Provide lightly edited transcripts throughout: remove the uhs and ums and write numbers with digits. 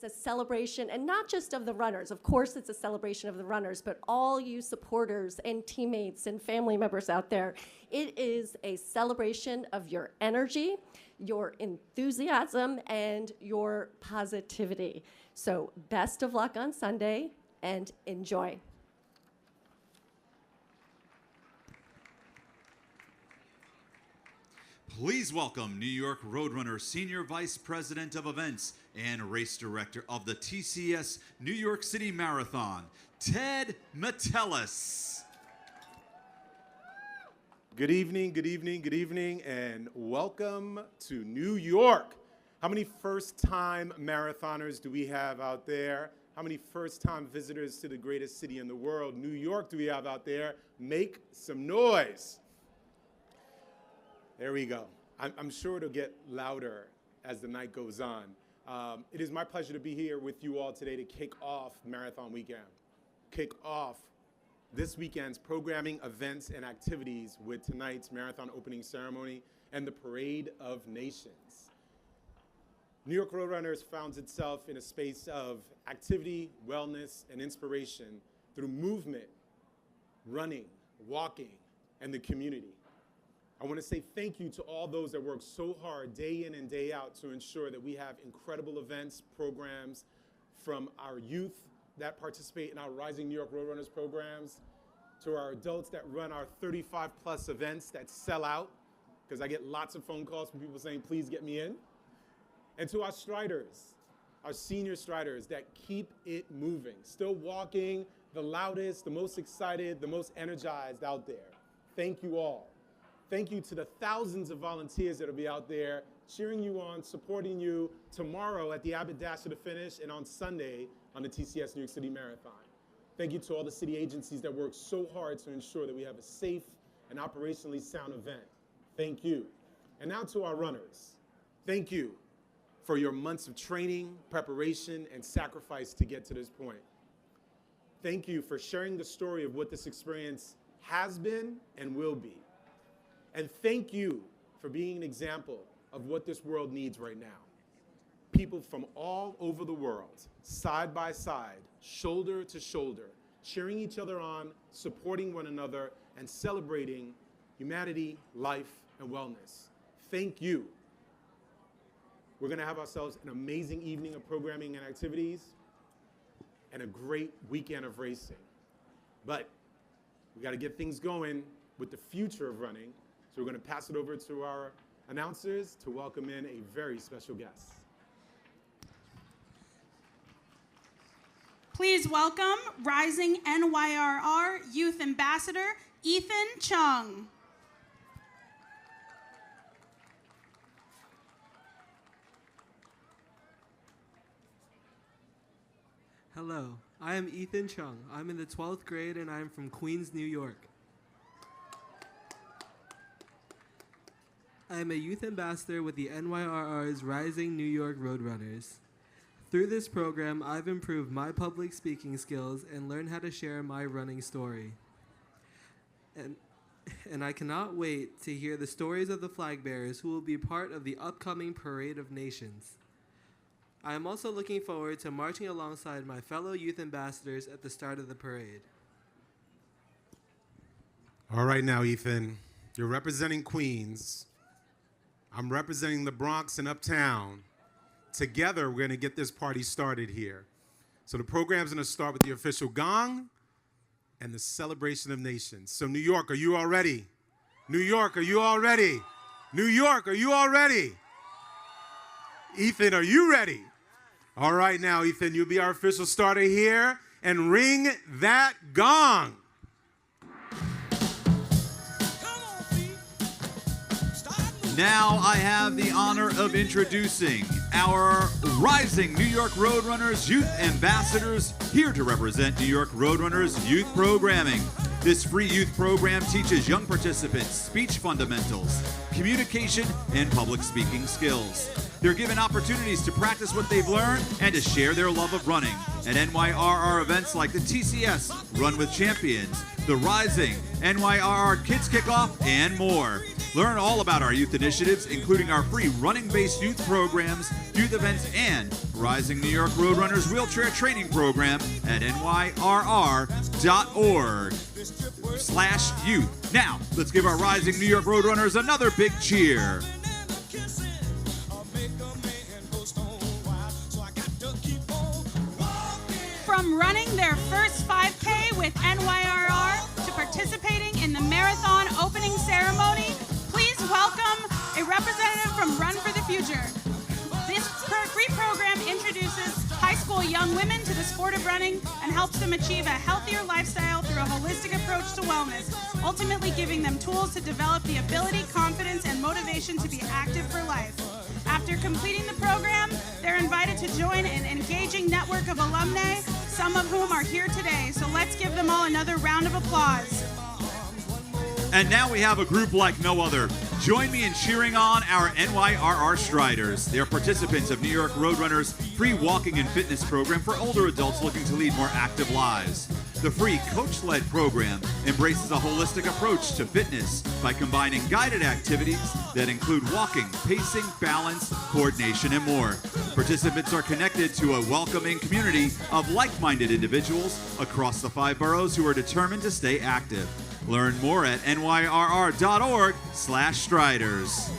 It's a celebration, and not just of the runners. Of course, it's a celebration of the runners, but all you supporters and teammates and family members out there. It is a celebration of your energy, your enthusiasm, and your positivity. So best of luck on Sunday, and enjoy. Please welcome New York Roadrunner Senior Vice President of Events and Race Director of the TCS New York City Marathon, Ted Metellus. Good evening, good evening, good evening, and welcome to New York. How many first-time marathoners do we have out there? How many first-time visitors to the greatest city in the world, New York, do we have out there? Make some noise. There we go. I'm sure it'll get louder as the night goes on. It is my pleasure to be here with you all today to kick off Marathon Weekend. Kick off this weekend's programming, events, and activities with tonight's marathon opening ceremony and the Parade of Nations. New York Roadrunners founds itself in a space of activity, wellness, and inspiration through movement, running, walking, and the community. I want to say thank you to all those that work so hard day in and day out to ensure that we have incredible events, programs, from our youth that participate in our Rising New York Roadrunners programs, to our adults that run our 35+ events that sell out, because I get lots of phone calls from people saying, please get me in. And to our striders, our senior striders that keep it moving, still walking, the loudest, the most excited, the most energized out there. Thank you all. Thank you to the thousands of volunteers that will be out there cheering you on, supporting you tomorrow at the Abbott Dash to the Finish and on Sunday on the TCS New York City Marathon. Thank you to all the city agencies that work so hard to ensure that we have a safe and operationally sound event. Thank you. And now to our runners. Thank you for your months of training, preparation, and sacrifice to get to this point. Thank you for sharing the story of what this experience has been and will be. And thank you for being an example of what this world needs right now. People from all over the world, side by side, shoulder to shoulder, cheering each other on, supporting one another, and celebrating humanity, life, and wellness. Thank you. We're going to have ourselves an amazing evening of programming and activities and a great weekend of racing. But we got to get things going with the future of running. So we're going to pass it over to our announcers to welcome in a very special guest. Please welcome Rising NYRR Youth Ambassador Ethan Chung. Hello, I am Ethan Chung. I'm in the 12th grade and I'm from Queens, New York. I am a youth ambassador with the NYRR's Rising New York Roadrunners. Through this program, I've improved my public speaking skills and learned how to share my running story. And I cannot wait to hear the stories of the flag bearers who will be part of the upcoming Parade of Nations. I am also looking forward to marching alongside my fellow youth ambassadors at the start of the parade. All right now, Ethan, you're representing Queens. I'm representing the Bronx and Uptown. Together, we're going to get this party started here. So the program's going to start with the official gong and the celebration of nations. So New York, are you all ready? New York, are you all ready? New York, are you all ready? Ethan, are you ready? All right now, Ethan, you'll be our official starter here, and ring that gong. Now I have the honor of introducing our Rising New York Roadrunners Youth Ambassadors, here to represent New York Roadrunners Youth Programming. This free youth program teaches young participants speech fundamentals, communication, and public speaking skills. They're given opportunities to practice what they've learned and to share their love of running at NYRR events like the TCS Run with Champions, the Rising, NYRR Kids Kickoff, and more. Learn all about our youth initiatives, including our free running-based youth programs, youth events, and Rising New York Roadrunners Wheelchair Training Program at nyrr.org/youth. Now, let's give our Rising New York Roadrunners another big cheer. From running their first 5K with NYRR to participating in the marathon opening ceremony, please welcome a representative from Run for the Future. This free program introduces high school young women to the sport of running and helps them achieve a healthier lifestyle through a holistic approach to wellness, ultimately giving them tools to develop the ability, confidence, and motivation to be active for life. After completing the program, they're invited to join an engaging network of alumni, some of whom are here today. So let's give them all another round of applause. And now we have a group like no other. Join me in cheering on our NYRR Striders. They are participants of New York Roadrunners' free walking and fitness program for older adults looking to lead more active lives. The free coach-led program embraces a holistic approach to fitness by combining guided activities that include walking, pacing, balance, coordination, and more. Participants are connected to a welcoming community of like-minded individuals across the 5 boroughs who are determined to stay active. Learn more at nyrr.org/striders.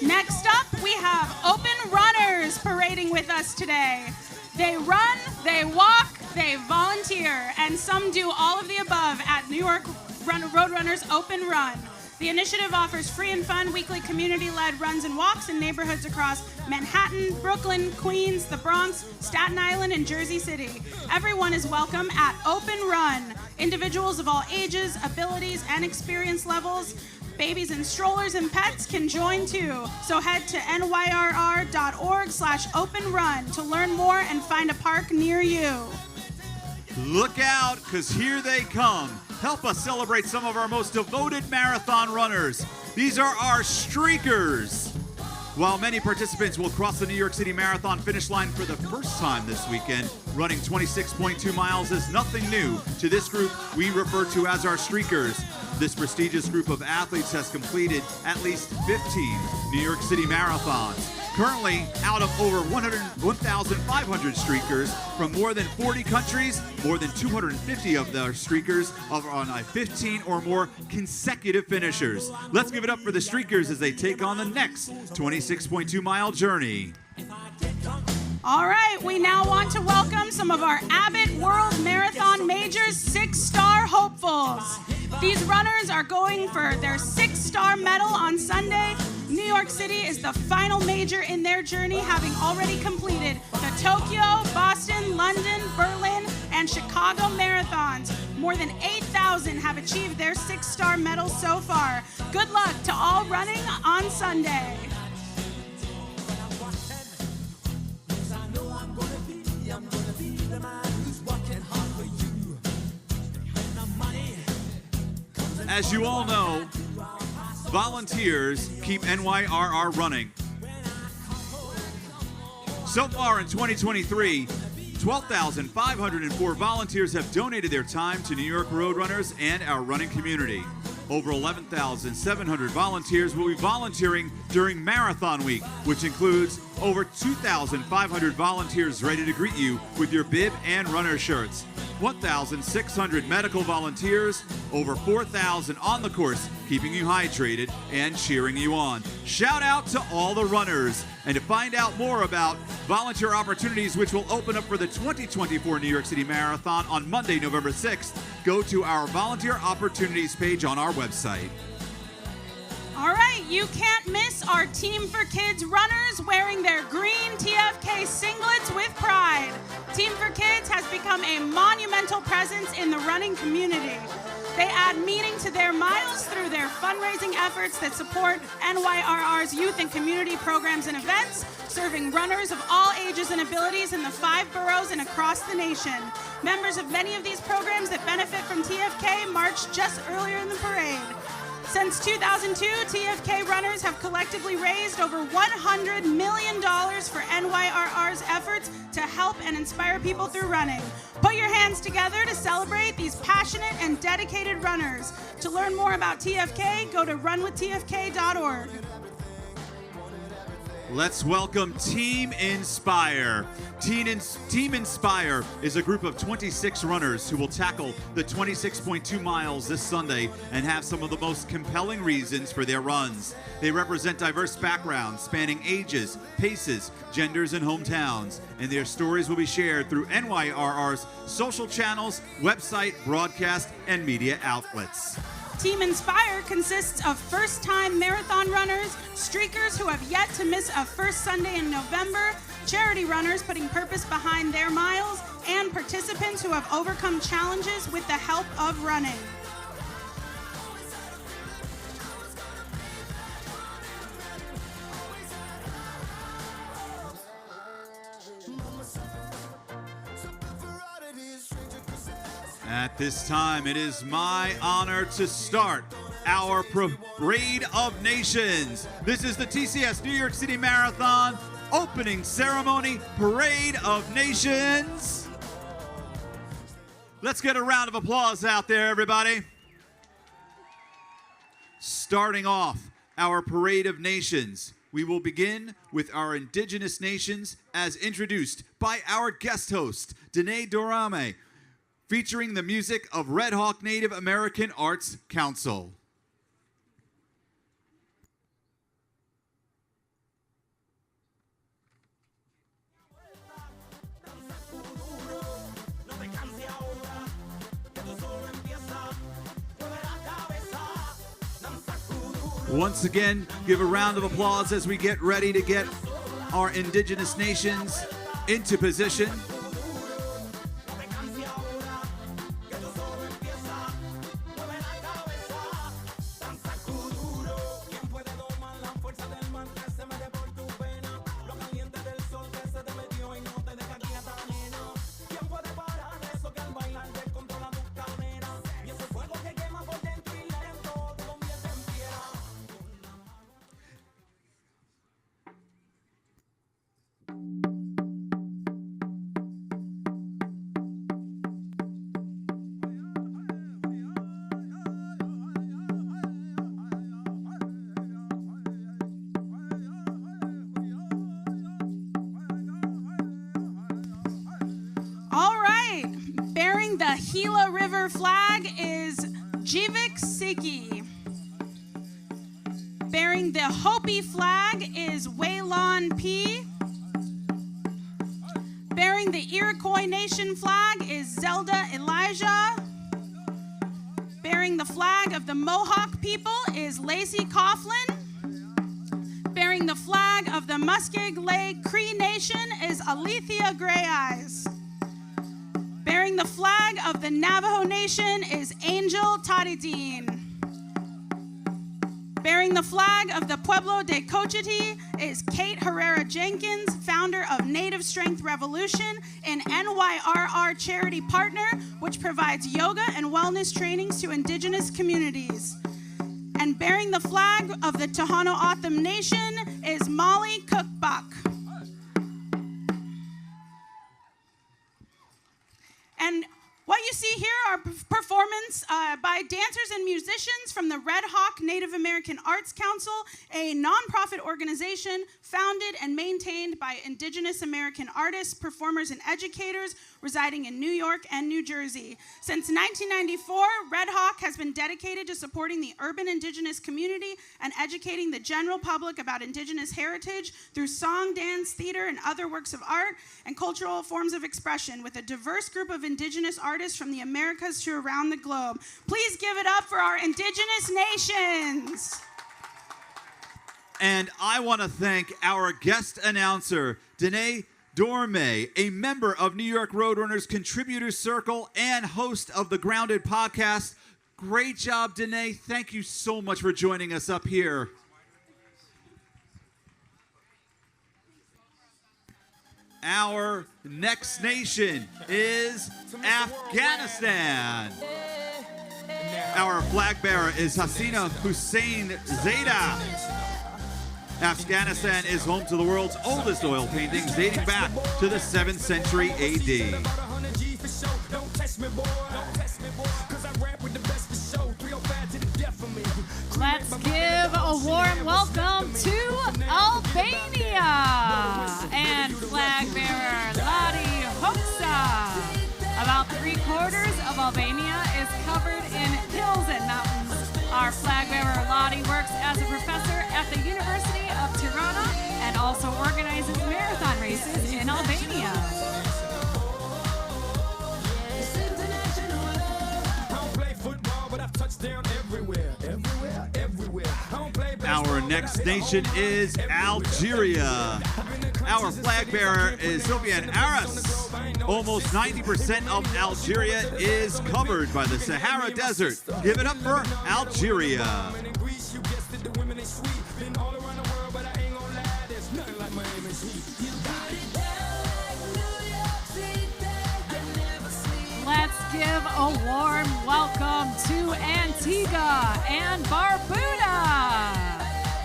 Next up, we have Open Runners parading with us today. They run, they walk, they volunteer, and some do all of the above at New York Roadrunners Open Run. The initiative offers free and fun weekly community-led runs and walks in neighborhoods across Manhattan, Brooklyn, Queens, the Bronx, Staten Island, and Jersey City. Everyone is welcome at Open Run. Individuals of all ages, abilities, and experience levels, babies and strollers and pets can join too. So head to nyrr.org/openrun to learn more and find a park near you. Look out, because here they come. Help us celebrate some of our most devoted marathon runners. These are our streakers. While many participants will cross the New York City Marathon finish line for the first time this weekend, running 26.2 miles is nothing new. To this group, we refer to as our streakers. This prestigious group of athletes has completed at least 15 New York City marathons. Currently, out of over 1,500 streakers from more than 40 countries, more than 250 of the streakers are on 15 or more consecutive finishers. Let's give it up for the streakers as they take on the next 26.2-mile journey. All right, we now want to welcome some of our Abbott World Marathon Majors 6-star hopefuls. These runners are going for their 6-star medal on Sunday. New York City is the final major in their journey, having already completed the Tokyo, Boston, London, Berlin, and Chicago marathons. More than 8,000 have achieved their 6-star medals so far. Good luck to all running on Sunday. As you all know, volunteers keep NYRR running. So far in 2023, 12,504 volunteers have donated their time to New York Roadrunners and our running community. Over 11,700 volunteers will be volunteering during Marathon Week, which includes over 2,500 volunteers ready to greet you with your bib and runner shirts. 1,600 medical volunteers, over 4,000 on the course, keeping you hydrated and cheering you on. Shout out to all the runners. And to find out more about volunteer opportunities which will open up for the 2024 New York City Marathon on Monday, November 6th, go to our volunteer opportunities page on our website. All right, you can't miss our Team for Kids runners wearing their green TFK singlets with pride. Team for Kids has become a monumental presence in the running community. They add meaning to their miles through their fundraising efforts that support NYRR's youth and community programs and events, serving runners of all ages and abilities in the 5 boroughs and across the nation. Members of many of these programs that benefit from TFK marched just earlier in the parade. Since 2002, TFK runners have collectively raised over $100 million for NYRR's efforts to help and inspire people through running. Put your hands together to celebrate these passionate and dedicated runners. To learn more about TFK, go to runwithtfk.org. Let's welcome Team Inspire. Team Inspire is a group of 26 runners who will tackle the 26.2 miles this Sunday and have some of the most compelling reasons for their runs. They represent diverse backgrounds spanning ages, paces, genders, and hometowns, and their stories will be shared through NYRR's social channels, website, broadcast, and media outlets. Team Inspire consists of first-time marathon runners, streakers who have yet to miss a first Sunday in November, charity runners putting purpose behind their miles, and participants who have overcome challenges with the help of running. At this time, it is my honor to start our Parade of Nations. This is the TCS New York City Marathon opening ceremony, Parade of Nations. Let's get a round of applause out there, everybody. Starting off our Parade of Nations, we will begin with our Indigenous Nations as introduced by our guest host, Danae Dorame, featuring the music of Red Hawk Native American Arts Council. Once again, give a round of applause as we get ready to get our Indigenous Nations into position. The Gila River flag is Jivik Siki. Bearing the Hopi flag is Waylon P. Bearing the Iroquois Nation flag is Zelda Elijah. Bearing the flag of the Mohawk people is Lacey Coughlin. Bearing the flag of the Muskeg Lake Cree Nation is Alethea Gray Eyes. Bearing the flag of the Navajo Nation is Angel Taridine. Bearing the flag of the Pueblo de Cochiti is Kate Herrera Jenkins, founder of Native Strength Revolution, an NYRR charity partner which provides yoga and wellness trainings to indigenous communities. And bearing the flag of the Tohono O'odham Nation is Molly Cookbuck. And what you see here are performance by dancers and musicians from the Red Hawk Native American Arts Council, a nonprofit organization founded and maintained by Indigenous American artists, performers, and educators residing in New York and New Jersey. Since 1994, Red Hawk has been dedicated to supporting the urban Indigenous community and educating the general public about Indigenous heritage through song, dance, theater, and other works of art and cultural forms of expression with a diverse group of Indigenous artists from the Americas to around the globe. Please give it up for our Indigenous nations. And I want to thank our guest announcer, Danae Dorme, a member of New York Roadrunners Contributor Circle and host of the Grounded podcast. Great job, Danae. Thank you so much for joining us up here. Our next nation is Afghanistan. Our flag bearer is Hasina Hussein Zada. Afghanistan is home to the world's oldest oil paintings dating back to the 7th century AD. Let's give a warm welcome to Albania and flag bearer Ladi Hoxha. About 3/4 of Albania is covered in hills and mountains. Our flag bearer Ladi works as a professor at the University of Tirana and also organizes marathon races in Albania. Our next nation is Algeria. Our flag bearer is Sofiane Aras. Almost 90% of Algeria is covered by the Sahara Desert. Give it up for Algeria. Let's give a warm welcome to Antigua and Barbuda.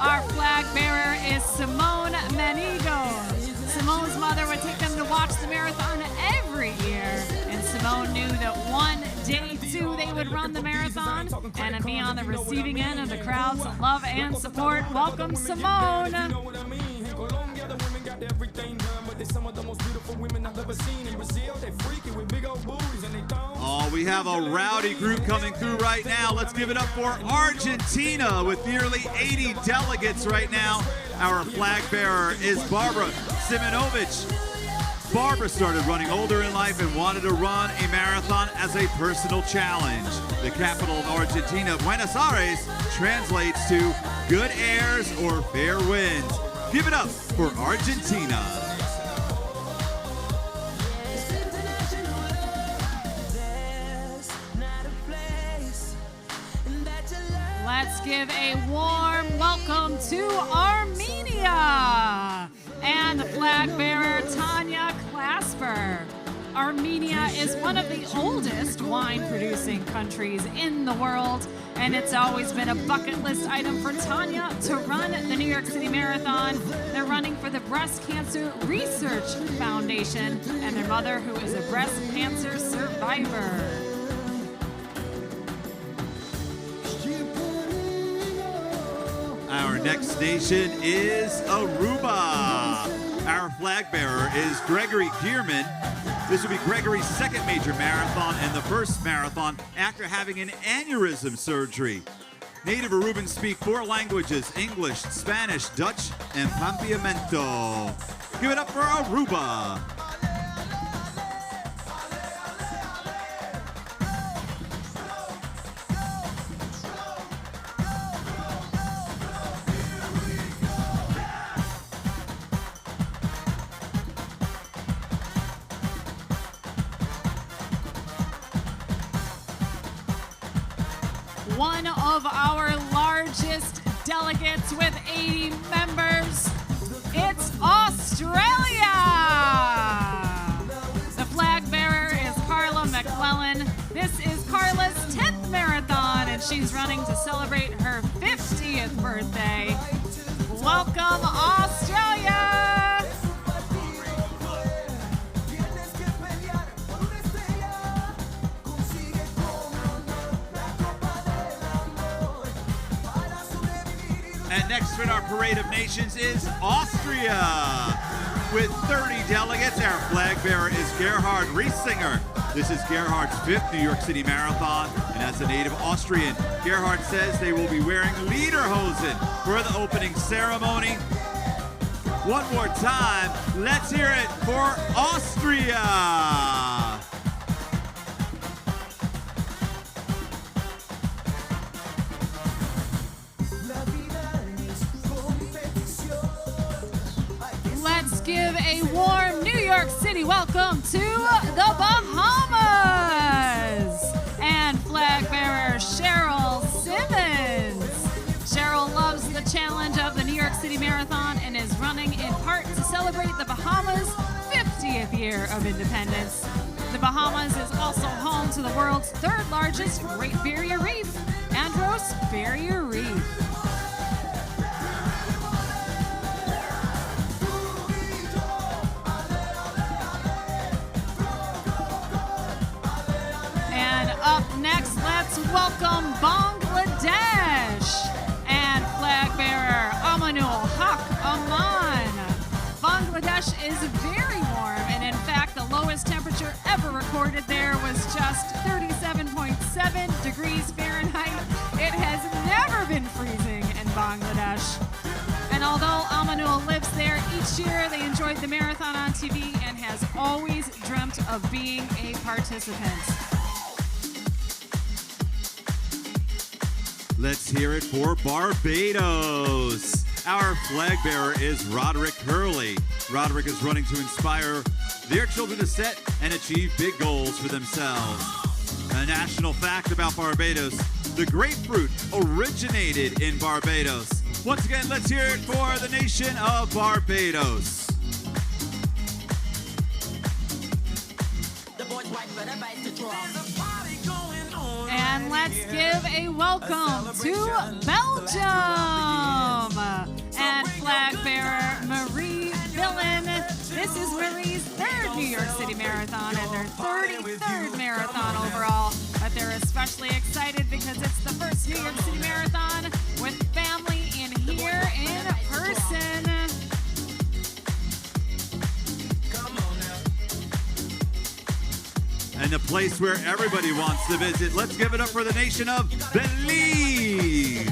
Our flag bearer is Simone Manigo. Simone's mother would take them to watch the marathon every year, and Simone knew that one day, too, they would run the marathon and be on the receiving end of the crowd's love and support. Welcome, Simone. Oh, we have a rowdy group coming through right now. Let's give it up for Argentina with nearly 80 delegates right now. Our flag bearer is Barbara Simonovic. Barbara started running older in life and wanted to run a marathon as a personal challenge. The capital of Argentina, Buenos Aires, translates to good airs or fair winds. Give it up for Argentina. Let's give a warm welcome to Armenia and the flag bearer Tanya Clasper. Armenia is one of the oldest wine-producing countries in the world, and it's always been a bucket list item for Tanya to run the New York City Marathon. They're running for the Breast Cancer Research Foundation and their mother, who is a breast cancer survivor. Our next nation is Aruba. Our flag bearer is Gregory Gierman. This will be Gregory's second major marathon and the first marathon after having an aneurysm surgery. Native Arubans speak 4 languages: English, Spanish, Dutch, and Papiamento. Give it up for Aruba. One of our largest delegates with 80 members. It's Australia! The flag bearer is Carla McClellan. This is Carla's 10th marathon, and she's running to celebrate her 50th birthday. Welcome, Australia! And next in our parade of nations is Austria. With 30 delegates, our flag bearer is Gerhard Riesinger. This is Gerhard's 5th New York City Marathon, and as a native Austrian, Gerhard says they will be wearing lederhosen for the opening ceremony. One more time, let's hear it for Austria. Let's give a warm New York City welcome to the Bahamas and flag bearer Cheryl Simmons. Cheryl loves the challenge of the New York City Marathon and is running in part to celebrate the Bahamas' 50th year of independence. The Bahamas is also home to the world's 3rd largest largest Great Barrier Reef, Andros Barrier Reef. And up next, let's welcome Bangladesh and flag bearer Amanul Haq Aman. Bangladesh is very warm, and in fact, the lowest temperature ever recorded there was just 37.7 degrees Fahrenheit. It has never been freezing in Bangladesh. And although Amanul lives there, each year they enjoyed the marathon on TV and has always dreamt of being a participant. Let's hear it for Barbados. Our flag bearer is Roderick Hurley. Roderick is running to inspire their children to set and achieve big goals for themselves. A national fact about Barbados, the grapefruit originated in Barbados. Once again, let's hear it for the nation of Barbados. And let's give a welcome to Belgium and flag bearer Marie Villen. This is Marie's third New York City Marathon and their 33rd marathon overall. But they're especially excited because it's the first New York City Marathon with family in here in person. And a place where everybody wants to visit. Let's give it up for the nation of Belize.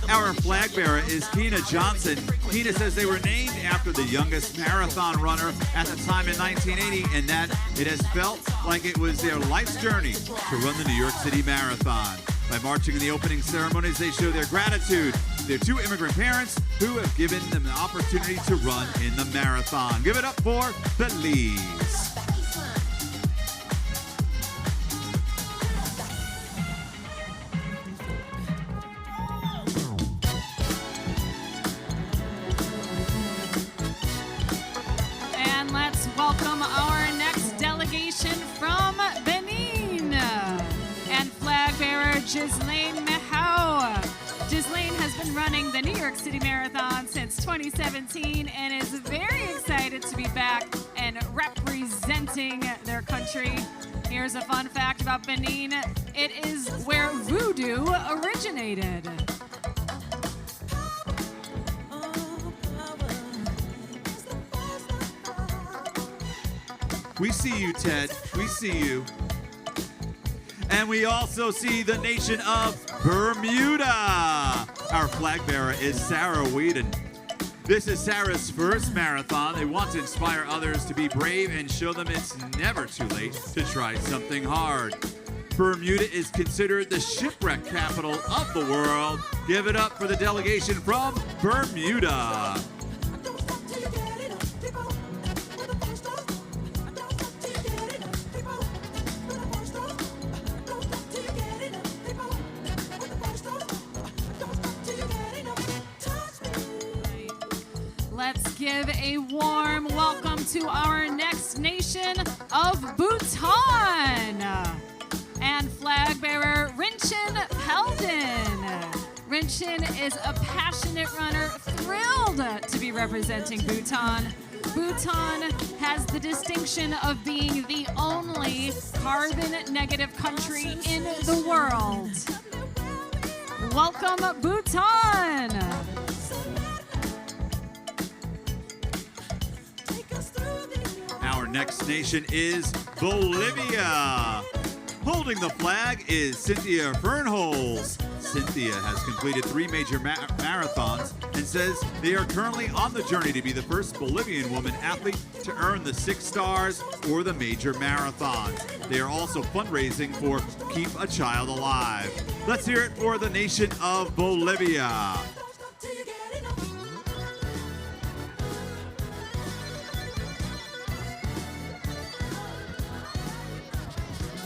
Our flag bearer is Keena Johnson. Keena says they were named after the youngest marathon runner at the time in 1980, and that it has felt like it was their life's journey to run the New York City Marathon. By marching in the opening ceremonies, they show their gratitude to their two immigrant parents who have given them the opportunity to run in the marathon. Give it up for Belize. Welcome our next delegation from Benin and flag bearer Ghislaine Mehau. Ghislaine has been running the New York City Marathon since 2017 and is very excited to be back and representing their country. Here's a fun fact about Benin. It is where voodoo originated. We see you, Ted. We see you. And we also see the nation of Bermuda. Our flag bearer is Sarah Whedon. This is Sarah's first marathon. They want to inspire others to be brave and show them it's never too late to try something hard. Bermuda is considered the shipwreck capital of the world. Give it up for the delegation from Bermuda. Let's give a warm welcome to our next nation of Bhutan and flag bearer Rinchin Peldon. Rinchin is a passionate runner, thrilled to be representing Bhutan. Bhutan has the distinction of being the only carbon-negative country in the world. Welcome, Bhutan! Our next nation is Bolivia. Holding the flag is Cynthia Fernholz. Cynthia has completed 3 major marathons and says they are currently on the journey to be the first Bolivian woman athlete to earn the 6 stars or the major marathon. They are also fundraising for Keep a Child Alive. Let's hear it for the nation of Bolivia.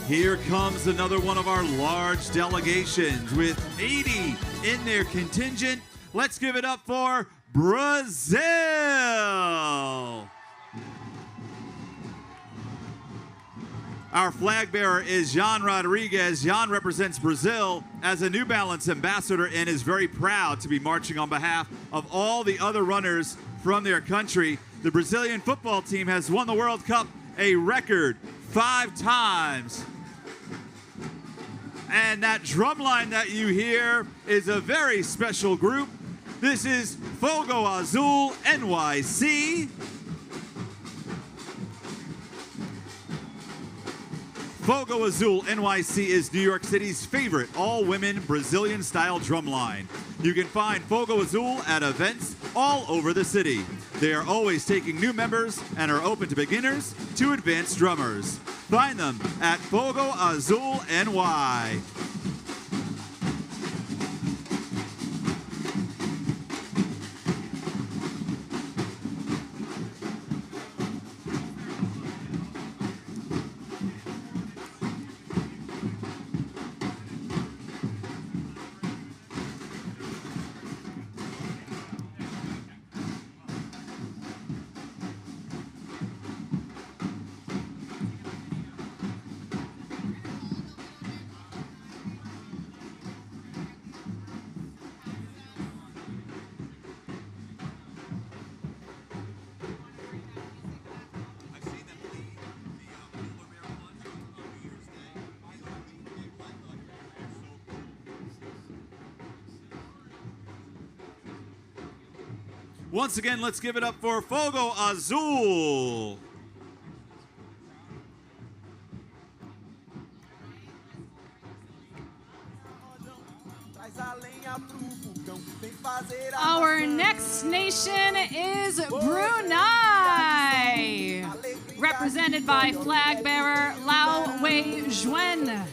Here comes another one of our large delegations with 80 in their contingent. Let's give it up for Brazil. Our flag bearer is Jan Rodriguez. Jan represents Brazil as a New Balance ambassador and is very proud to be marching on behalf of all the other runners from their country. The Brazilian football team has won the World Cup a record 5 times. And that drum line that you hear is a very special group. This is Fogo Azul NYC. Fogo Azul NYC is New York City's favorite all-women Brazilian-style drumline. You can find Fogo Azul at events all over the city. They are always taking new members and are open to beginners to advanced drummers. Find them at Fogo Azul NY. Once again, let's give it up for Fogo Azul. Our next nation is Brunei, represented by flag bearer Lau Wei Juan.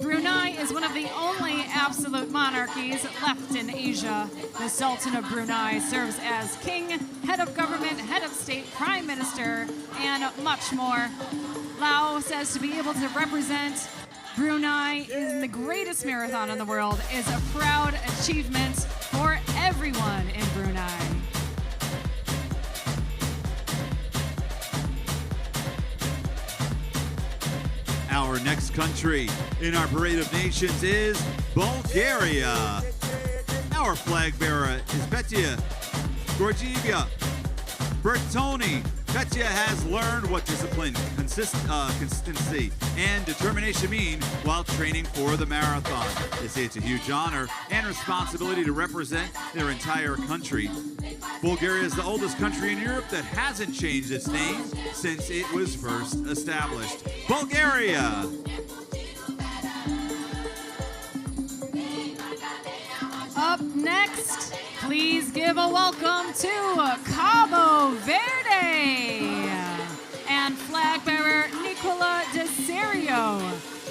Brunei is one of the only absolute monarchies left in Asia. The Sultan of Brunei serves as king, head of government, head of state, prime minister, and much more. Lau says to be able to represent Brunei in the greatest marathon in the world is a proud achievement for everyone in Brunei. Our next country in our Parade of Nations is Bulgaria. Our flag bearer is Petya Georgieva Bertoni. Petya has learned what discipline, consistency, and determination mean while training for the marathon. They say it's a huge honor and responsibility to represent their entire country. Bulgaria is the oldest country in Europe that hasn't changed its name since it was first established. Bulgaria! Up next, please give a welcome to Cabo Verde and flag bearer Nicola Deserio.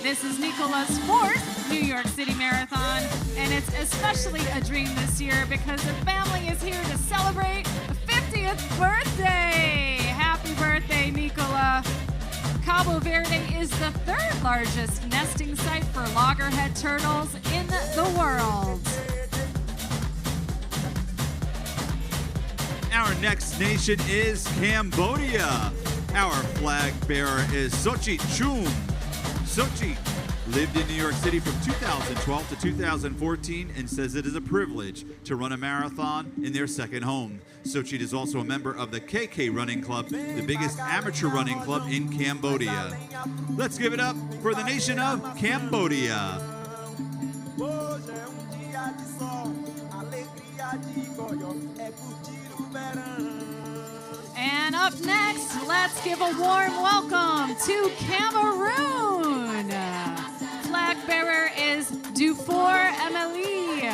This is Nicola's 4th New York City Marathon, and it's especially a dream this year because the family is here to celebrate the 50th birthday. Happy birthday, Nicola. Cabo Verde is the 3rd largest nesting site for loggerhead turtles in the world. Our next nation is Cambodia. Our flag bearer is Sochi Chum. Sochi lived in New York City from 2012 to 2014 and says it is a privilege to run a marathon in their second home. Sochi is also a member of the KK Running Club, the biggest amateur running club in Cambodia. Let's give it up for the nation of Cambodia. And up next, let's give a warm welcome to Cameroon. Flag bearer is Dufour Emily.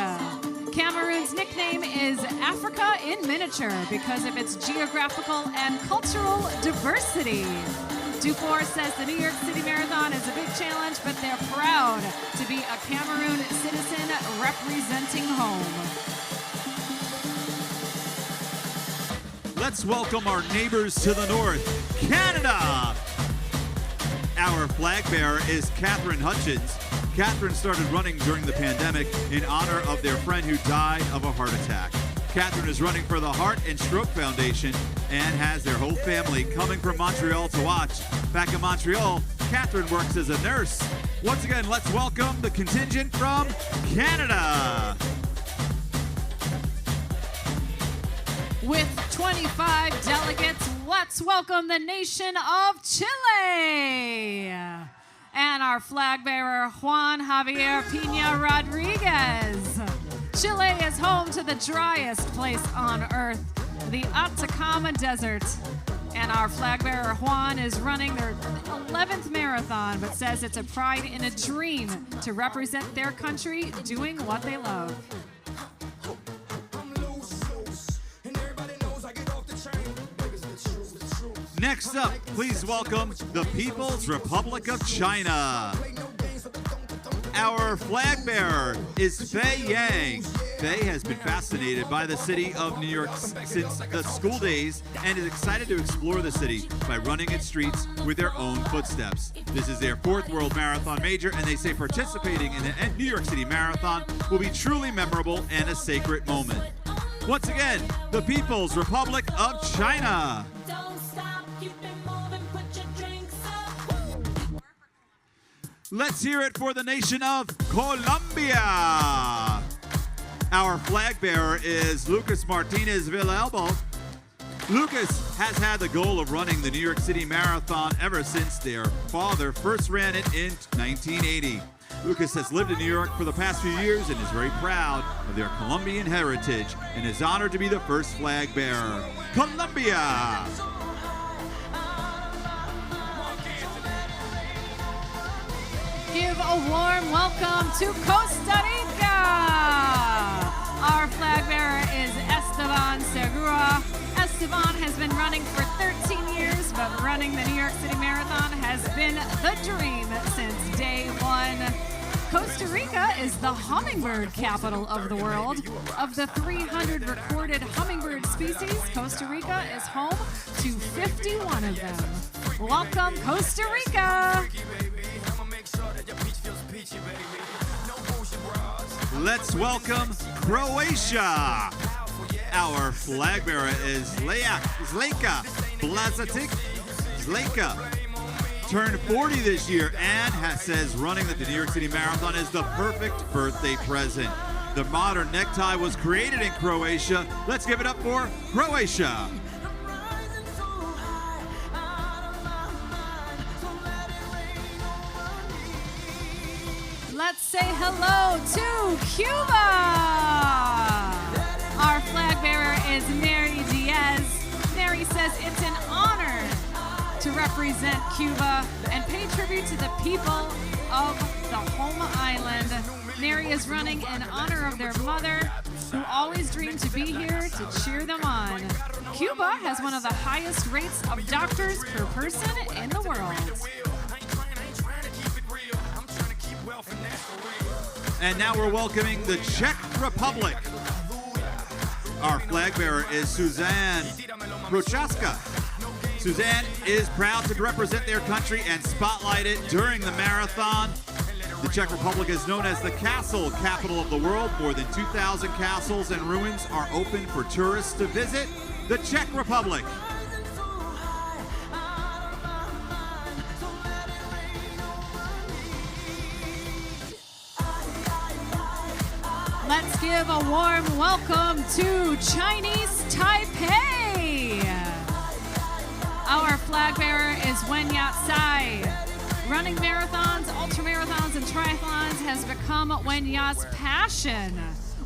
Cameroon's nickname is Africa in miniature because of its geographical and cultural diversity. Dufour says the New York City Marathon is a big challenge, but they're proud to be a Cameroon citizen representing home. Let's welcome our neighbors to the north, Canada. Our flag bearer is Catherine Hutchins. Catherine started running during the pandemic in honor of their friend who died of a heart attack. Catherine is running for the Heart and Stroke Foundation and has their whole family coming from Montreal to watch. Back in Montreal, Catherine works as a nurse. Once again, let's welcome the contingent from Canada. With 25 delegates, let's welcome the nation of Chile. And our flag bearer, Juan Javier Pina Rodriguez. Chile is home to the driest place on earth, the Atacama Desert. And our flag bearer, Juan, is running their 11th marathon, but says it's a pride and a dream to represent their country doing what they love. Next up, please welcome the People's Republic of China. Our flag bearer is Fei Yang. Fei has been fascinated by the city of New York since the school days and is excited to explore the city by running its streets with their own footsteps. This is their 4th World Marathon Major, and they say participating in the New York City Marathon will be truly memorable and a sacred moment. Once again, the People's Republic of China. Let's hear it for the nation of Colombia. Our flag bearer is Lucas Martinez Villalbo. Lucas has had the goal of running the New York City Marathon ever since their father first ran it in 1980. Lucas has lived in New York for the past few years and is very proud of their Colombian heritage and is honored to be the first flag bearer. Colombia! Give a warm welcome to Costa Rica. Our flag bearer is Esteban Segura. Esteban has been running for 13 years, but running the New York City Marathon has been the dream since day one. Costa Rica is the hummingbird capital of the world. Of the 300 recorded hummingbird species, Costa Rica is home to 51 of them. Welcome, Costa Rica! Let's welcome Croatia. Our flag bearer is Zleka Blazatic. Zleka turned 40 this year and says running the New York City Marathon is the perfect birthday present. The modern necktie was created in Croatia. Let's give it up for Croatia. Let's say hello to Cuba. Our flag bearer is Mary Diaz. Mary says it's an honor to represent Cuba and pay tribute to the people of the home island. Mary is running in honor of their mother, who always dreamed to be here to cheer them on. Cuba has one of the highest rates of doctors per person in the world. And now we're welcoming the Czech Republic. Our flag bearer is Suzanne Prochaska. Suzanne is proud to represent their country and spotlight it during the marathon. The Czech Republic is known as the castle capital of the world. More than 2,000 castles and ruins are open for tourists to visit. The Czech Republic. Let's give a warm welcome to Chinese Taipei. Our flag bearer is Wenya Tsai. Running marathons, ultramarathons, and triathlons has become Wenya's passion.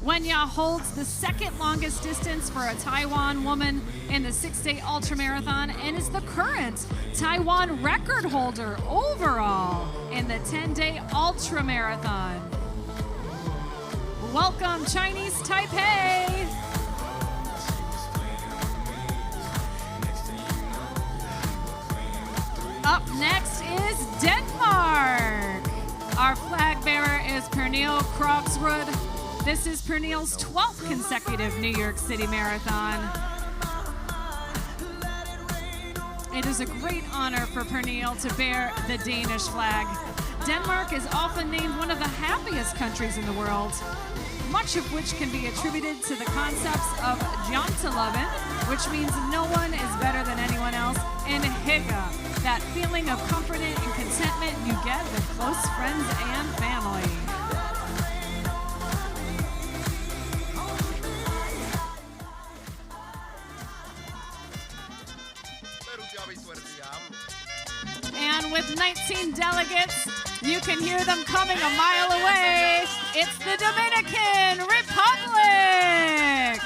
Wenya holds the second longest distance for a Taiwan woman in the 6-day ultramarathon and is the current Taiwan record holder overall in the 10-day ultramarathon. Welcome, Chinese Taipei! Up next is Denmark. Our flag bearer is Pernille Krogsrud. This is Pernille's 12th consecutive New York City Marathon. It is a great honor for Pernille to bear the Danish flag. Denmark is often named one of the happiest countries in the world, much of which can be attributed to the concepts of janteloven, which means no one is better than anyone else, and hygge, that feeling of comfort and contentment you get with close friends and family. And with 19 delegates, you can hear them coming a mile away. It's the Dominican Republic.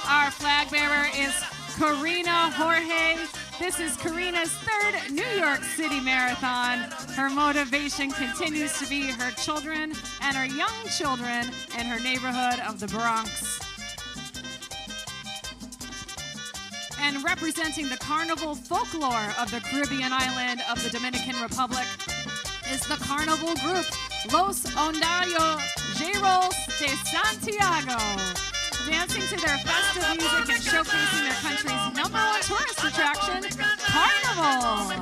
Our flag bearer is Karina Jorge. This is Karina's third New York City Marathon. Her motivation continues to be her children and her young children in her neighborhood of the Bronx. And representing the carnival folklore of the Caribbean island of the Dominican Republic is the carnival group Los Ondalleros de Santiago, dancing to their festive music and showcasing their country's #1 tourist attraction, Carnival.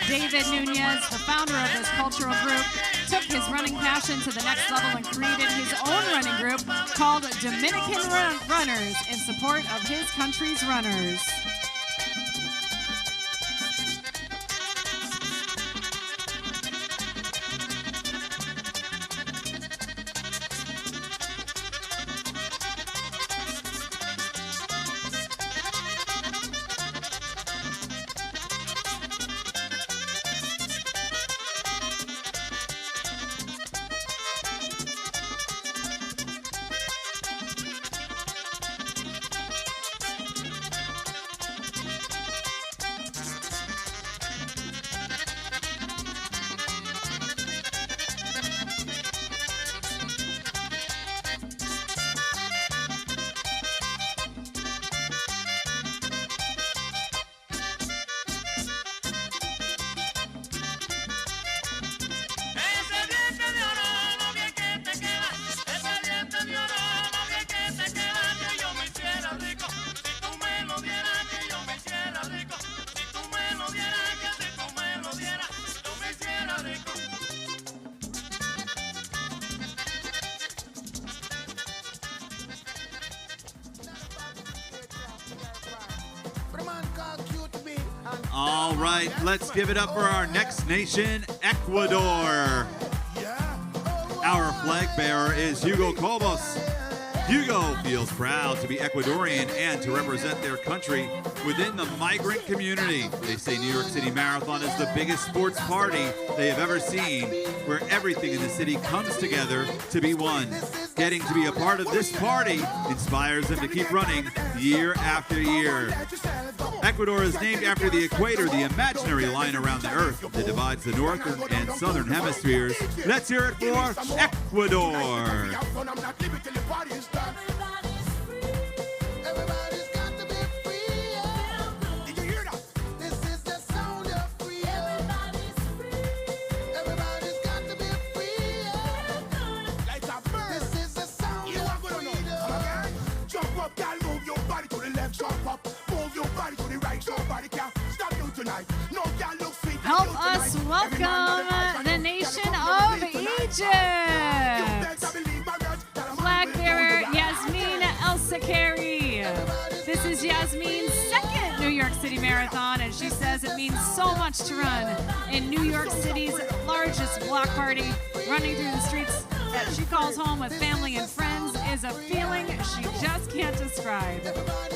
David Nunez, the founder of this cultural group, took his running passion to the next level and created his own running group called Dominican Runners in support of his country's runners. All right, let's give it up for our next nation, Ecuador. Our flag bearer is Hugo Cobos. Hugo feels proud to be Ecuadorian and to represent their country within the migrant community. They say New York City Marathon is the biggest sports party they have ever seen, where everything in the city comes together to be one. Getting to be a part of this party inspires them to keep running year after year. Ecuador is named after the equator, the imaginary line around the earth that divides the northern and southern hemispheres. Let's hear it for Ecuador. Help us welcome the nation of Egypt. Flag bearer Yasmin El-Sakari. This is Yasmin's second New York City Marathon, and she says it means so much to run in New York City's largest block party. Running through the streets that she calls home with family and friends is a feeling she just can't describe.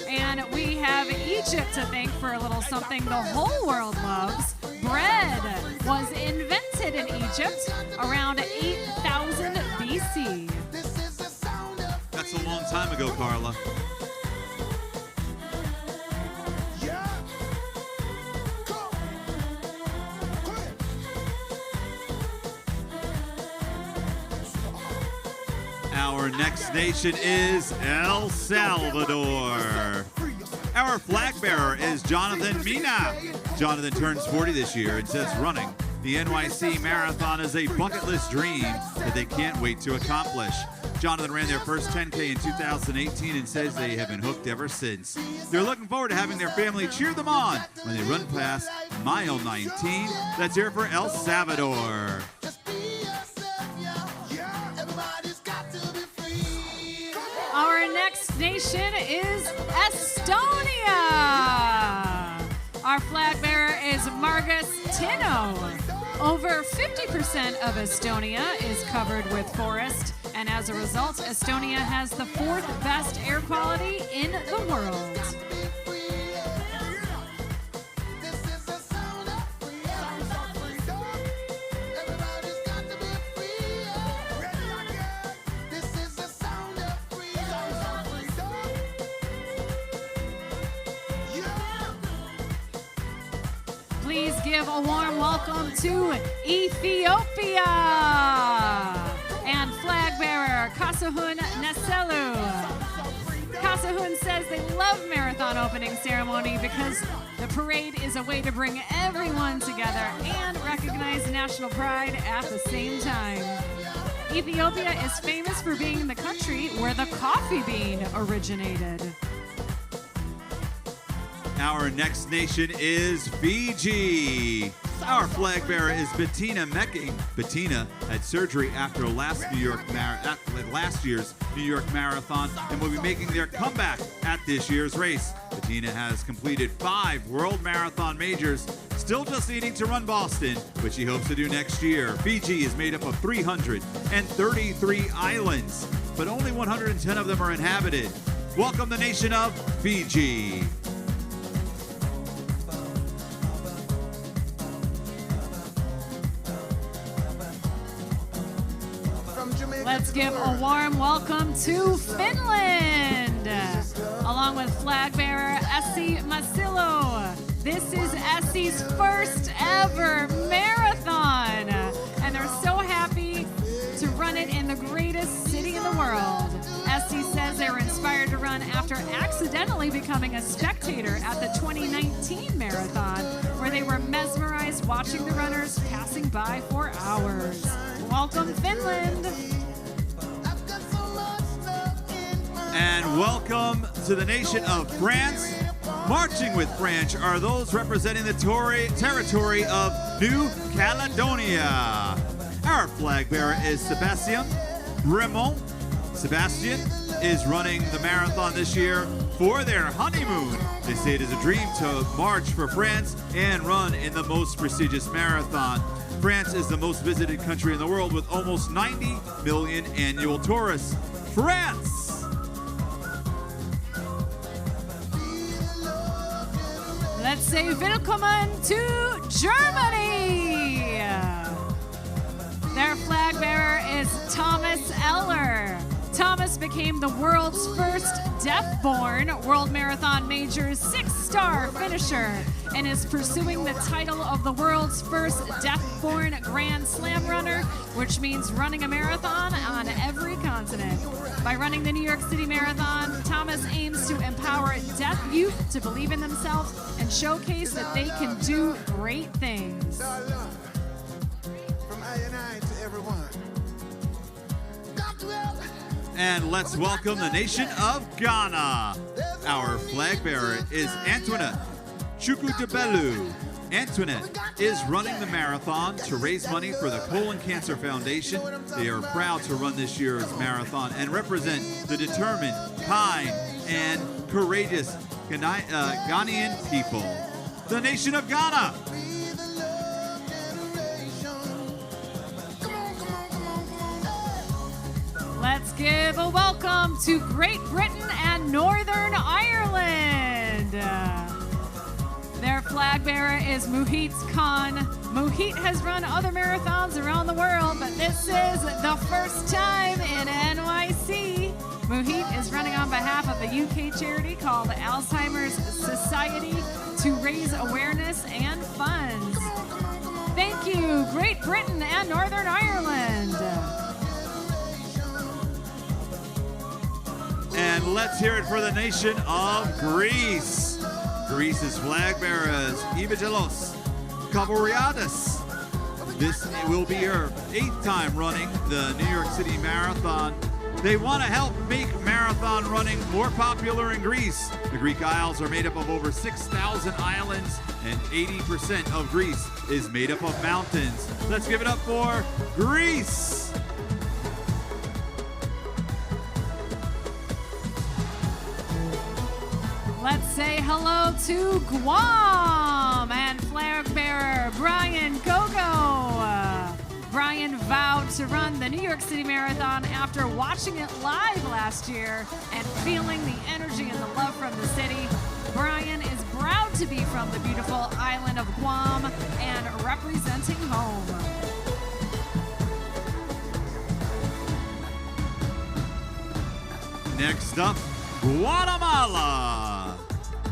And we have Egypt to thank for a little something the whole world loves. Bread was invented in Egypt around 8,000 BC. That's a long time ago, Carla. Our next nation is El Salvador. Our flag bearer is Jonathan Mina. Jonathan turns 40 this year and says running the NYC Marathon is a bucket list dream that they can't wait to accomplish. Jonathan ran their first 10K in 2018 and says they have been hooked ever since. They're looking forward to having their family cheer them on when they run past mile 19. Let's hear it for El Salvador. next nation is Estonia. Our flag bearer is Margus Tino. Over 50% of Estonia is covered with forest, and as a result, Estonia has the 4th best air quality in the world. Please give a warm welcome to Ethiopia and flag bearer Kasahun Neselu. Kasahun says they love marathon opening ceremony because the parade is a way to bring everyone together and recognize national pride at the same time. Ethiopia is famous for being the country where the coffee bean originated. Our next nation is Fiji. Our flag bearer is Bettina Mecking. Bettina had surgery after last year's New York Marathon and will be making their comeback at this year's race. Bettina has completed 5 World Marathon Majors, still just needing to run Boston, which she hopes to do next year. Fiji is made up of 333 islands, but only 110 of them are inhabited. Welcome the nation of Fiji. Let's give a warm welcome to Finland, along with flag bearer Essi Masilo. This is Essi's first ever marathon, and they're so happy to run it in the greatest city in the world. Essi says they were inspired to run after accidentally becoming a spectator at the 2019 marathon, where they were mesmerized watching the runners passing by for hours. Welcome, Finland. And welcome to the nation of France. Marching with France are those representing the territory of New Caledonia. Our flag bearer is Sebastian Raymond. Sebastian is running the marathon this year for their honeymoon. They say it is a dream to march for France and run in the most prestigious marathon. France is the most visited country in the world with almost 90 million annual tourists. France! Let's say willkommen to Germany. Their flag bearer is Thomas Eller. Thomas became the world's first deaf-born World Marathon Majors 6-star finisher and is pursuing the title of the world's first deaf-born Grand Slam runner, which means running a marathon on every continent. By running the New York City Marathon, Thomas aims to empower deaf youth to believe in themselves and showcase that they can do great things. From I to everyone. And let's welcome the nation of Ghana. Our flag bearer is Antoinette Chukwudebelu. Antoinette is running the marathon to raise money for the Colon Cancer Foundation. They are proud to run this year's marathon and represent the determined, kind, and courageous Ghanaian people. The nation of Ghana. Let's give a welcome to Great Britain and Northern Ireland. Their flag bearer is Muhit Khan. Muhit has run other marathons around the world, but this is the first time in NYC. Muhit is running on behalf of a UK charity called Alzheimer's Society to raise awareness and funds. Thank you, Great Britain and Northern Ireland. And let's hear it for the nation of Greece. Greece's flag bearer is Evangelos Kavoriadis. This will be her 8th time running the New York City Marathon. They want to help make marathon running more popular in Greece. The Greek Isles are made up of over 6,000 islands, and 80% of Greece is made up of mountains. Let's give it up for Greece. Let's say hello to Guam and flag bearer Brian Gogo. Brian vowed to run the New York City Marathon after watching it live last year and feeling the energy and the love from the city. Brian is proud to be from the beautiful island of Guam and representing home. Next up, Guatemala.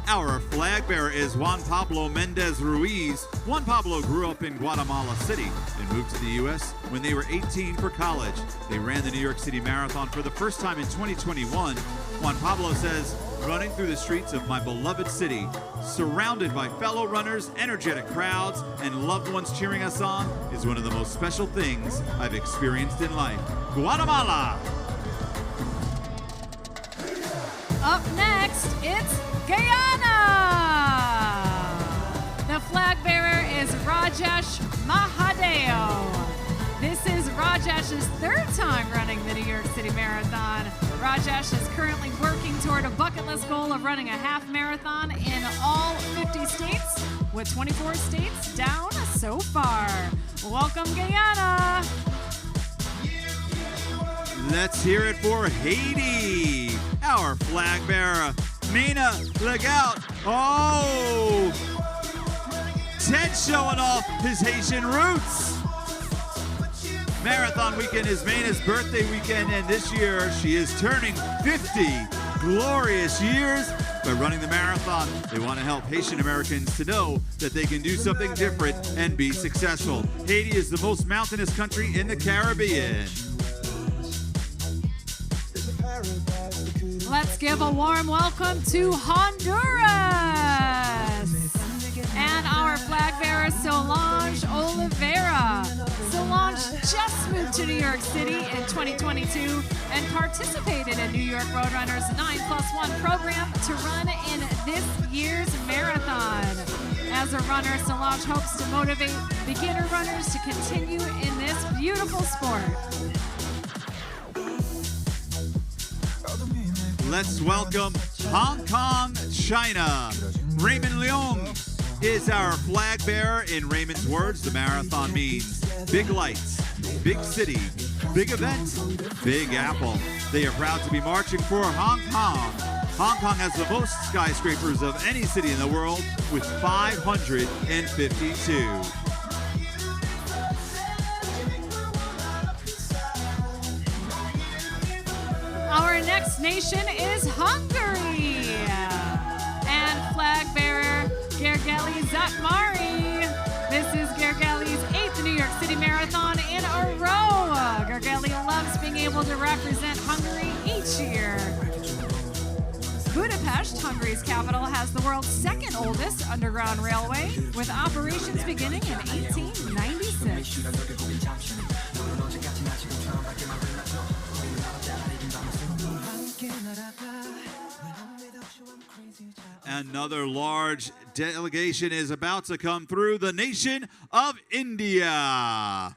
Our flag bearer is Juan Pablo Mendez Ruiz. Juan Pablo grew up in Guatemala City and moved to the U.S. when they were 18 for college. They ran the New York City Marathon for the first time in 2021. Juan Pablo says, running through the streets of my beloved city, surrounded by fellow runners, energetic crowds, and loved ones cheering us on, is one of the most special things I've experienced in life. Guatemala! Up next, it's Guyana. The flag bearer is Rajesh Mahadeo. This is Rajesh's third time running the New York City Marathon. Rajesh is currently working toward a bucket list goal of running a half marathon in all 50 states, with 24 states down so far. Welcome, Guyana. Let's hear it for Haiti. Our flag bearer, Mina Legout. Oh! Ted showing off his Haitian roots. Marathon weekend is Mina's birthday weekend, and this year she is turning 50 glorious years. By running the marathon, they want to help Haitian Americans to know that they can do something different and be successful. Haiti is the most mountainous country in the Caribbean. Let's give a warm welcome to Honduras and our flag bearer Solange Oliveira. Solange just moved to New York City in 2022 and participated in New York Roadrunners 9+1 program to run in this year's marathon. As a runner, Solange hopes to motivate beginner runners to continue in this beautiful sport. Let's welcome Hong Kong, China. Raymond Leong is our flag bearer. In Raymond's words, the marathon means big lights, big city, big event, Big Apple. They are proud to be marching for Hong Kong. Hong Kong has the most skyscrapers of any city in the world with 552. Our next nation is Hungary. And flag bearer Gergely Zatmari. This is Gergely's 8th New York City Marathon in a row. Gergely loves being able to represent Hungary each year. Budapest, Hungary's capital, has the world's second oldest underground railway, with operations beginning in 1896. Another large delegation is about to come through, the nation of India.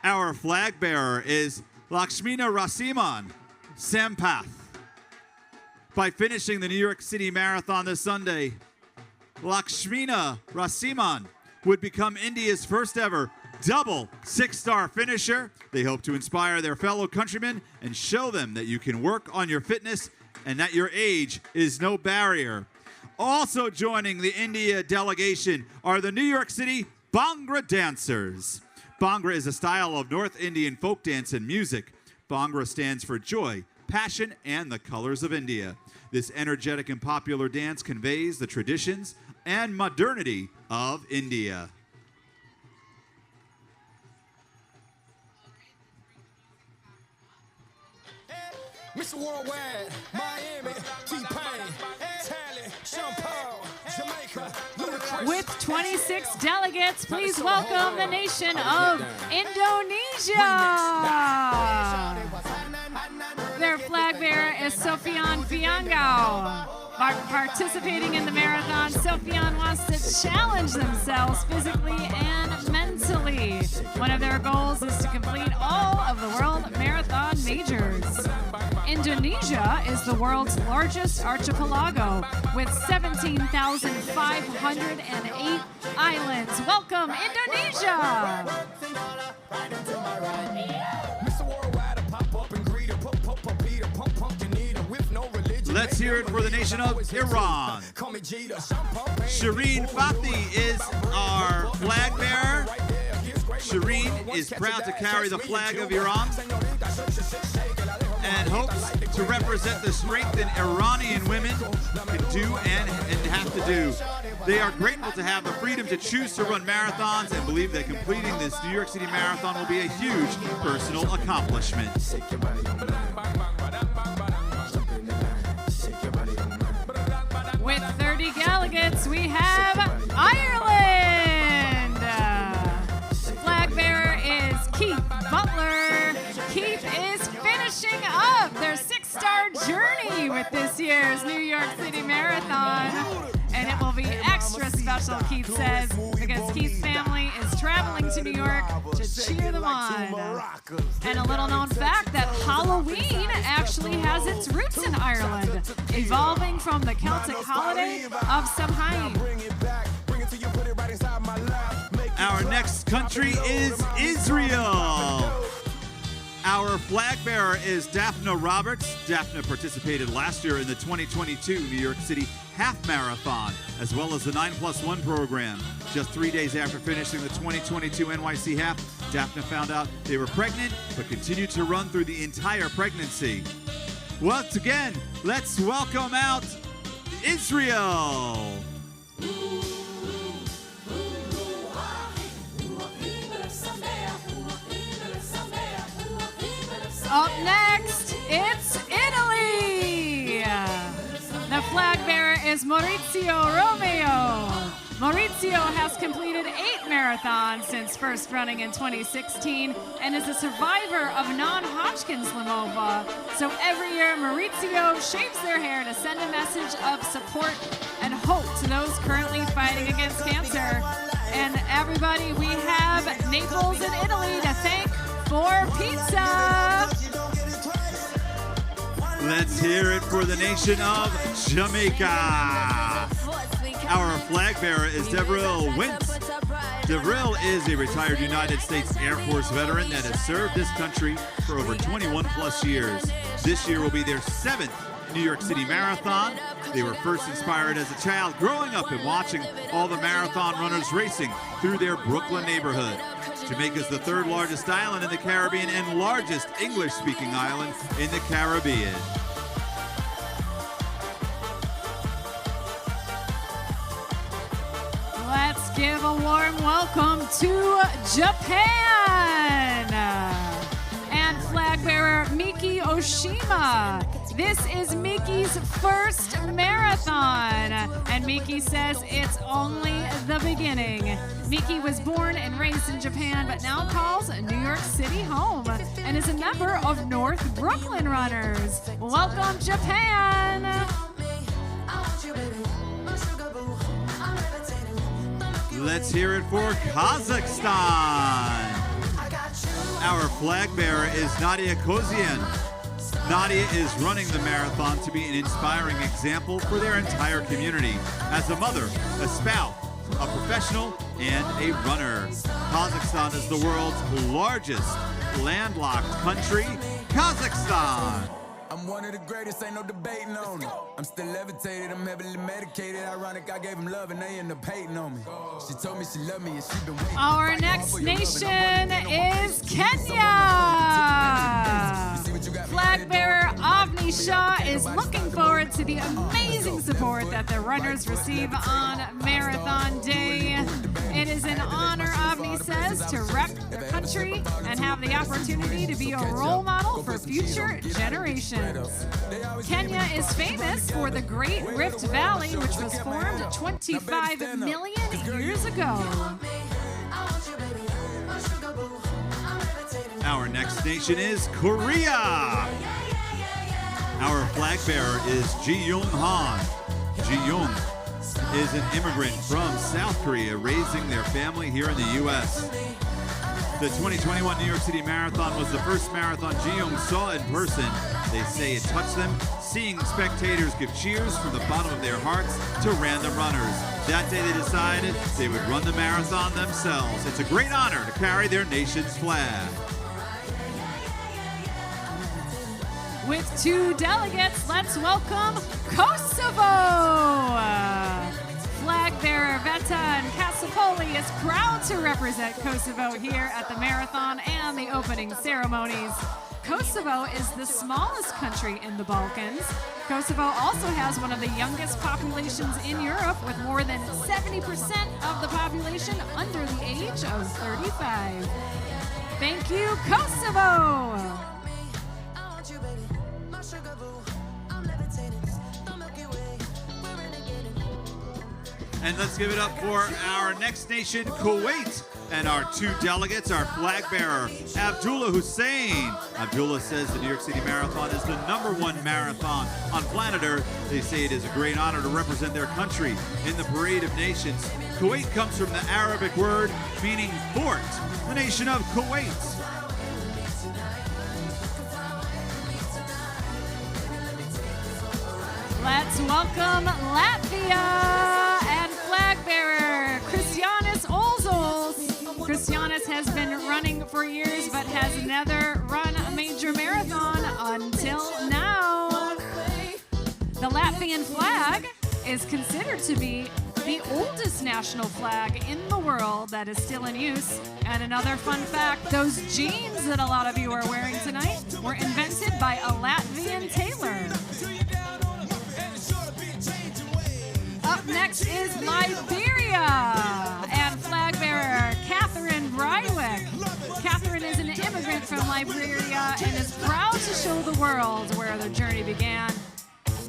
Our flag bearer is Lakshmina Rasiman Sampath. By finishing the New York City Marathon this Sunday, Lakshmina Rasiman would become India's first ever double 6-star finisher. They hope to inspire their fellow countrymen and show them that you can work on your fitness and that your age is no barrier. Also joining the India delegation are the New York City Bhangra dancers. Bhangra is a style of North Indian folk dance and music. Bhangra stands for joy, passion, and the colors of India. This energetic and popular dance conveys the traditions and modernity of India. Mr. Worldwide, Miami, T-Pain, Tally, Sean Paul, Jamaica, Ludacris. With 26 delegates, please welcome the nation of Indonesia. Their flag bearer is Sofian Fiangau. By participating in the marathon, Sofian wants to challenge themselves physically and mentally. One of their goals is to complete all of the world marathon majors. Indonesia is the world's largest archipelago with 17,508 islands. Welcome, Indonesia! Let's hear it for the nation of Iran. Shireen Fathi is our flag bearer. Shireen is proud to carry the flag of Iran and hopes to represent the strength that Iranian women can do and have to do. They are grateful to have the freedom to choose to run marathons and believe that completing this New York City Marathon will be a huge personal accomplishment. With 30 delegates, we have Ireland. Flag bearer is Keith Butler. Keith is finishing up their 6-star journey with this year's New York City Marathon. And it will be extra special, Keith says, because Keith's family is traveling to New York to cheer them on. And a little known fact that Halloween actually has its roots in Ireland, evolving from the Celtic holiday of Samhain. Our next country is Israel. Our flag bearer is Daphne Roberts. Daphne participated last year in the 2022 New York City Half Marathon, as well as the 9+1 program. Just 3 days after finishing the 2022 NYC Half, Daphne found out they were pregnant, but continued to run through the entire pregnancy. Once again, let's welcome out Israel. Up next, it's Italy. The flag bearer is Maurizio Romeo. Maurizio has completed 8 marathons since first running in 2016 and is a survivor of non-Hodgkin's lymphoma. So every year, Maurizio shaves their hair to send a message of support and hope to those currently fighting against cancer. And everybody, we have Naples and Italy to thank for pizza. Let's hear it for the nation of Jamaica. Our flag bearer is Devril Wintz. Devril is a retired United States Air Force veteran that has served this country for over 21 plus years. This year will be their 7th New York City Marathon. They were first inspired as a child growing up and watching all the marathon runners racing through their Brooklyn neighborhood. Jamaica is the 3rd largest island in the Caribbean and largest English-speaking island in the Caribbean. Let's give a warm welcome to Japan and flag bearer Miki Oshima. This is Miki's first marathon, and Miki says it's only the beginning. Miki was born and raised in Japan, but now calls New York City home and is a member of North Brooklyn Runners. Welcome, Japan! Let's hear it for Kazakhstan. Our flag bearer is Nadia Kozian. Nadia is running the marathon to be an inspiring example for their entire community as a mother, a spouse, a professional, and a runner. Kazakhstan is the world's largest landlocked country. Kazakhstan. I'm one of the greatest, ain't no debating on it. I'm still levitated, I'm heavily medicated. Ironic, I gave him love and they end up hating on me. She told me she loved me and she been waiting. Our next nation is Kenya. Flag bearer Avni Shah is looking forward to the amazing support that the runners receive on Marathon Day. It is an honor, Avni says, to rep the country and have the opportunity to be a role model for future generations. Kenya is famous for the Great Rift Valley, which was formed 25 million years ago. Our next nation is Korea. Our flag bearer is Ji-Young Han. Ji-Young is an immigrant from South Korea raising their family here in the U.S. The 2021 New York City Marathon was the first marathon Ji-Young saw in person. They say it touched them, seeing spectators give cheers from the bottom of their hearts to random runners. That day they decided they would run the marathon themselves. It's a great honor to carry their nation's flag. With 2 delegates, let's welcome Kosovo! Flag bearer Vetan Kasapoli is proud to represent Kosovo here at the marathon and the opening ceremonies. Kosovo is the smallest country in the Balkans. Kosovo also has one of the youngest populations in Europe, with more than 70% of the population under the age of 35. Thank you, Kosovo! And let's give it up for our next nation, Kuwait, and our 2 delegates, our flag bearer, Abdullah Hussein. Abdullah says the New York City Marathon is the #1 marathon on planet Earth. They say it is a great honor to represent their country in the Parade of Nations. Kuwait comes from the Arabic word meaning fort, the nation of Kuwait. Let's welcome Latvia and flag bearer Kristianis Olzols. Kristianis has been running for years but has never run a major marathon until now. The Latvian flag is considered to be the oldest national flag in the world that is still in use. And another fun fact, those jeans that a lot of you are wearing tonight were invented by a Latvian tailor. Up next is Liberia and flag bearer Catherine Brywick. Catherine is an immigrant from Liberia and is proud to show the world where their journey began.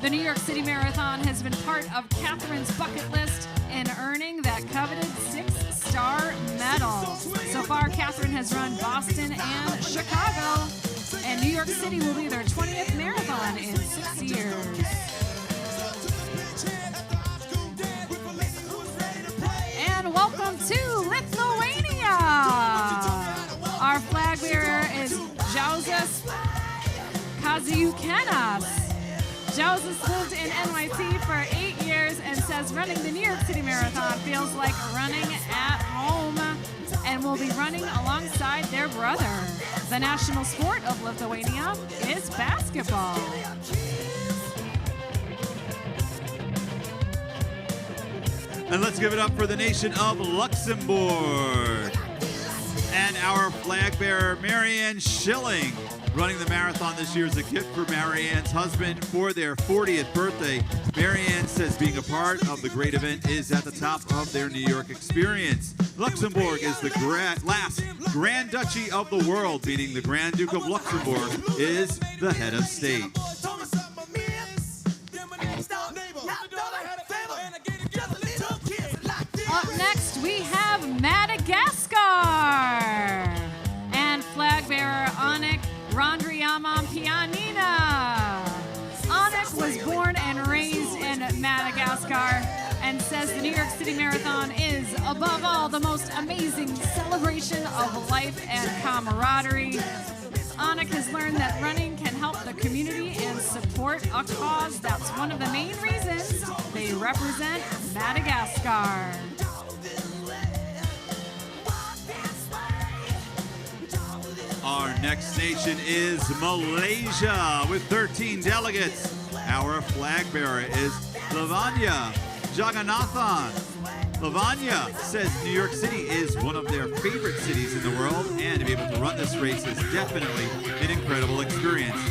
The New York City Marathon has been part of Catherine's bucket list in earning that coveted 6-star medal. So far, Catherine has run Boston and Chicago, and New York City will be their 20th marathon in 6 years. And welcome to Lithuania. Our flag bearer is Jauzas Kaziukenas. Jauzas lived in NYC for 8 years and says running the New York City Marathon feels like running at home, and will be running alongside their brother. The national sport of Lithuania is basketball. And let's give it up for the nation of Luxembourg. And our flag bearer, Marianne Schilling, running the marathon this year as a gift for Marianne's husband for their 40th birthday. Marianne says being a part of the great event is at the top of their New York experience. Luxembourg is the last Grand Duchy of the world, meaning the Grand Duke of Luxembourg is the head of state. Up next, we have Madagascar. And flag bearer Anik Randriaman Pianina. Anik was born and raised in Madagascar and says the New York City Marathon is, above all, the most amazing celebration of life and camaraderie. Anik has learned that running can help the community and support a cause. That's one of the main reasons they represent Madagascar. Our next nation is Malaysia with 13 delegates. Our flag bearer is Lavanya Jagannathan. Lavanya says New York City is one of their favorite cities in the world, and to be able to run this race is definitely an incredible experience.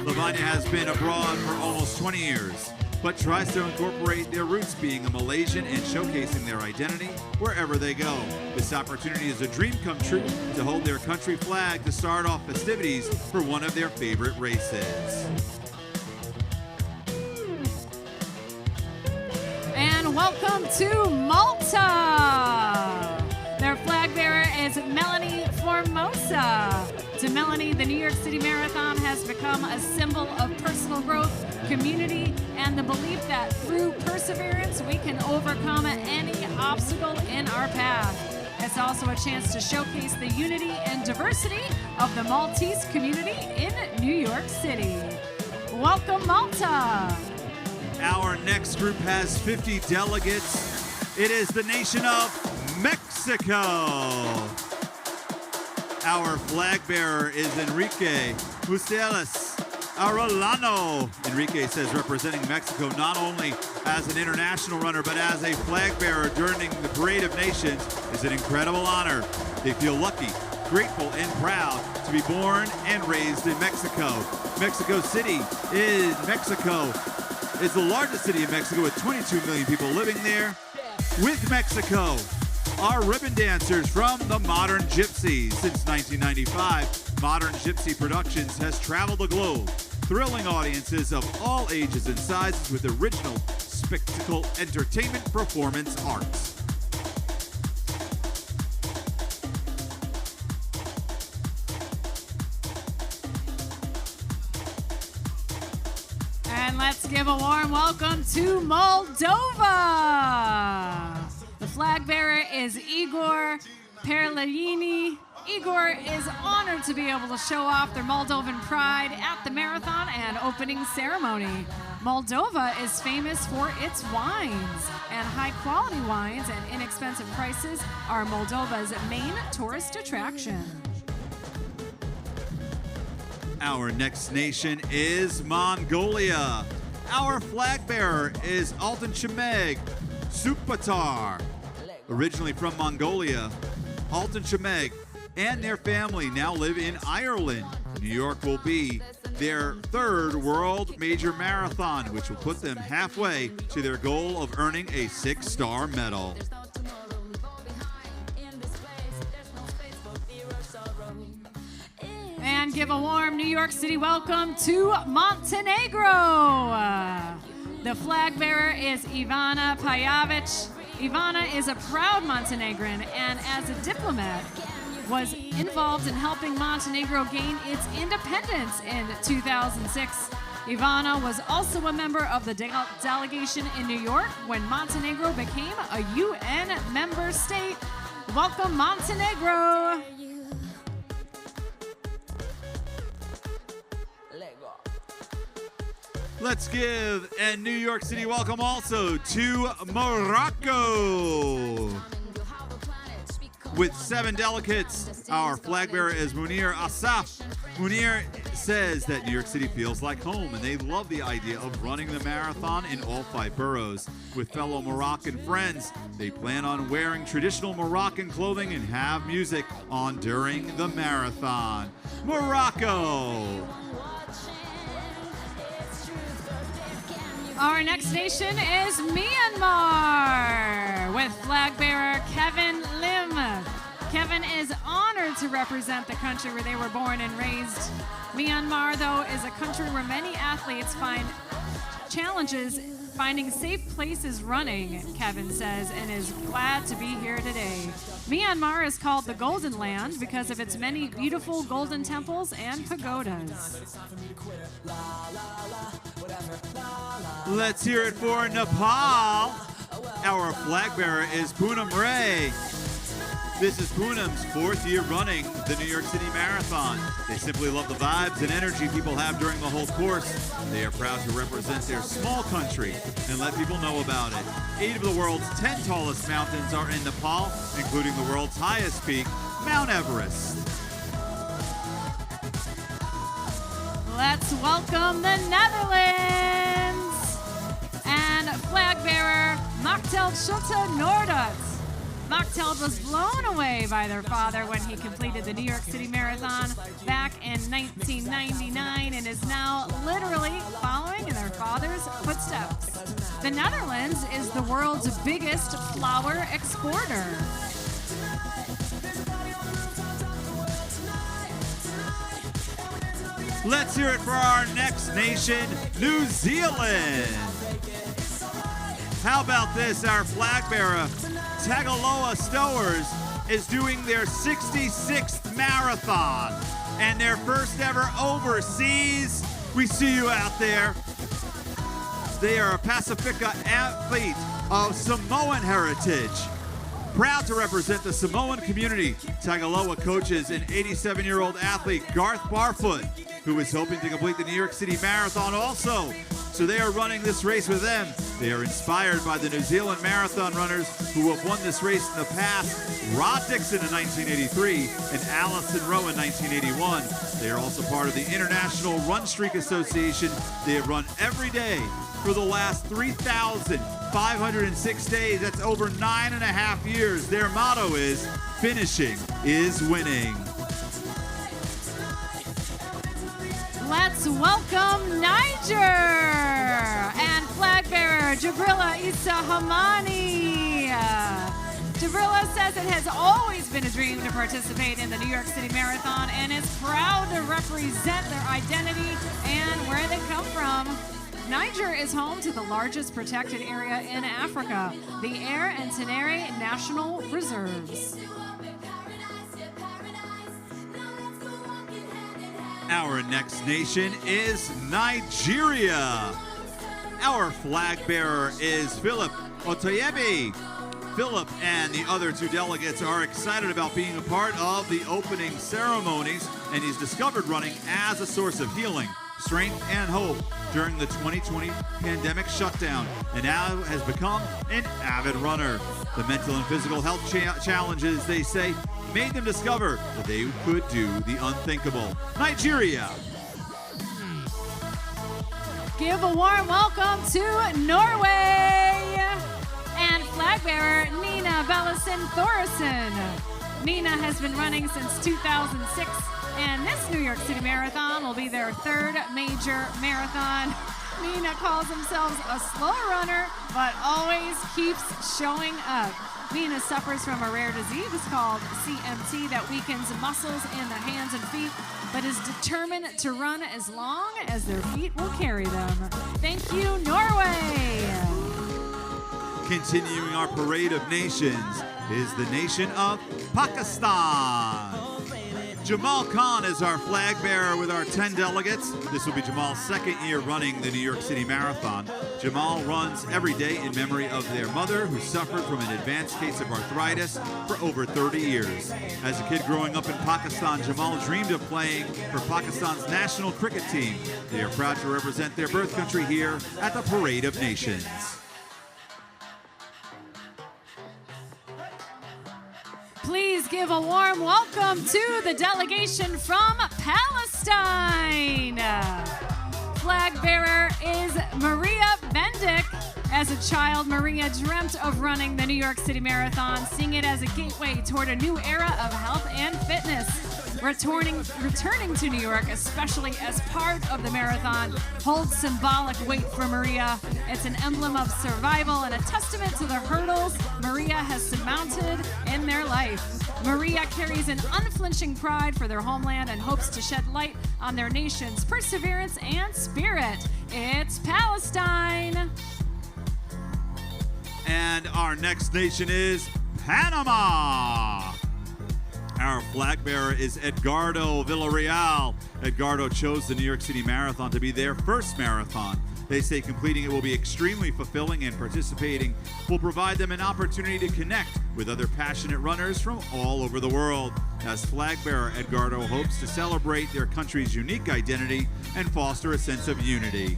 Lavanya has been abroad for almost 20 years, but tries to incorporate their roots being a Malaysian and showcasing their identity wherever they go. This opportunity is a dream come true to hold their country flag to start off festivities for one of their favorite races. And welcome to Malta. Their flag bearer is Melanie Formosa. To Melanie, the New York City Marathon has become a symbol of personal growth, community, and the belief that through perseverance we can overcome any obstacle in our path. It's also a chance to showcase the unity and diversity of the Maltese community in New York City. Welcome, Malta. Our next group has 50 delegates. It is the nation of Mexico. Our flag bearer is Enrique Mustelas Arolano. Enrique says representing Mexico not only as an international runner, but as a flag bearer during the Parade of Nations is an incredible honor. They feel lucky, grateful, and proud to be born and raised in Mexico. Mexico City is the largest city in Mexico with 22 million people living there. With Mexico are ribbon dancers from the Modern Gypsies. Since 1995, Modern Gypsy Productions has traveled the globe, thrilling audiences of all ages and sizes with original spectacle entertainment performance arts. And let's give a warm welcome to Moldova. The flag bearer is Igor Perlini. Igor is honored to be able to show off their Moldovan pride at the marathon and opening ceremony. Moldova is famous for its wines, and high-quality wines and inexpensive prices are Moldova's main tourist attraction. Our next nation is Mongolia. Our flag bearer is Altan Chemeg Sukpatar. Originally from Mongolia, Altan Chemeg and their family now live in Ireland. New York will be their third world major marathon, which will put them halfway to their goal of earning a 6-star medal. And give a warm New York City welcome to Montenegro. The flag bearer is Ivana Pajovic. Ivana is a proud Montenegrin and as a diplomat was involved in helping Montenegro gain its independence in 2006. Ivana was also a member of the delegation in New York when Montenegro became a UN member state. Welcome, Montenegro. Let's give a New York City welcome also to Morocco. With 7 delegates, our flag bearer is Munir Asaf. Munir says that New York City feels like home, and they love the idea of running the marathon in all 5 boroughs. With fellow Moroccan friends, they plan on wearing traditional Moroccan clothing and have music on during the marathon. Morocco! Our next nation is Myanmar with flag bearer Kevin Lim. Kevin is honored to represent the country where they were born and raised. Myanmar, though, is a country where many athletes find challenges finding safe places running, Kevin says, and is glad to be here today. Myanmar is called the Golden Land because of its many beautiful golden temples and pagodas. Let's hear it for Nepal. Our flag bearer is Poonam Ray. This is Poonam's 4th year running the New York City Marathon. They simply love the vibes and energy people have during the whole course. They are proud to represent their small country and let people know about it. 8 of the world's 10 tallest mountains are in Nepal, including the world's highest peak, Mount Everest. Let's welcome the Netherlands and flag bearer Machteld Schulte Nordert. Machteld was blown away by their father when he completed the New York City Marathon back in 1999 and is now literally following in their father's footsteps. The Netherlands is the world's biggest flower exporter. Let's hear it for our next nation, New Zealand. How about this? Our flag bearer, Tagaloa Stowers, is doing their 66th marathon and their first ever overseas. We see you out there. They are a Pacifica athlete of Samoan heritage. Proud to represent the Samoan community, Tagaloa coaches an 87-year-old athlete, Garth Barfoot. who is hoping to complete the New York City Marathon also. So they are running this race with them. They are inspired by the New Zealand marathon runners who have won this race in the past, Rod Dixon in 1983 and Allison Rowe in 1981. They are also part of the International Run Streak Association. They have run every day for the last 3,506 days. That's over 9.5 years. Their motto is, finishing is winning. Let's welcome Niger and flag bearer Jabrilla Issa Hamani. Jabrilla says it has always been a dream to participate in the New York City Marathon and is proud to represent their identity and where they come from. Niger is home to the largest protected area in Africa, the Air and Tenere National Reserves. Our next nation is Nigeria. Our flag bearer is Philip Otoyebe. Philip and the other two delegates are excited about being a part of the opening ceremonies, and he's discovered running as a source of healing, strength, and hope during the 2020 pandemic shutdown, and now has become an avid runner. The mental and physical health challenges, they say, made them discover that they could do the unthinkable. Nigeria. Give a warm welcome to Norway and flag bearer Nina Bellison Thoresen. Nina has been running since 2006, and this New York City Marathon will be their third major marathon. Nina calls themselves a slow runner, but always keeps showing up. Nina suffers from a rare disease called CMT that weakens muscles in the hands and feet, but is determined to run as long as their feet will carry them. Thank you, Norway! Continuing our parade of nations is the nation of Pakistan. Jamal Khan is our flag bearer with our 10 delegates. This will be Jamal's second year running the New York City Marathon. Jamal runs every day in memory of their mother, who suffered from an advanced case of arthritis for over 30 years. As a kid growing up in Pakistan, Jamal dreamed of playing for Pakistan's national cricket team. They are proud to represent their birth country here at the Parade of Nations. Please give a warm welcome to the delegation from Palestine. Flag bearer is Maria Bendick. As a child, Maria dreamt of running the New York City Marathon, seeing it as a gateway toward a new era of health and fitness. Returning to New York, especially as part of the marathon, holds symbolic weight for Maria. It's an emblem of survival and a testament to the hurdles Maria has surmounted in their life. Maria carries an unflinching pride for their homeland and hopes to shed light on their nation's perseverance and spirit. It's Palestine. And our next nation is Panama. Our flag bearer is Edgardo Villarreal. Edgardo chose the New York City Marathon to be their first marathon. They say completing it will be extremely fulfilling, and participating will provide them an opportunity to connect with other passionate runners from all over the world. As flag bearer, Edgardo hopes to celebrate their country's unique identity and foster a sense of unity.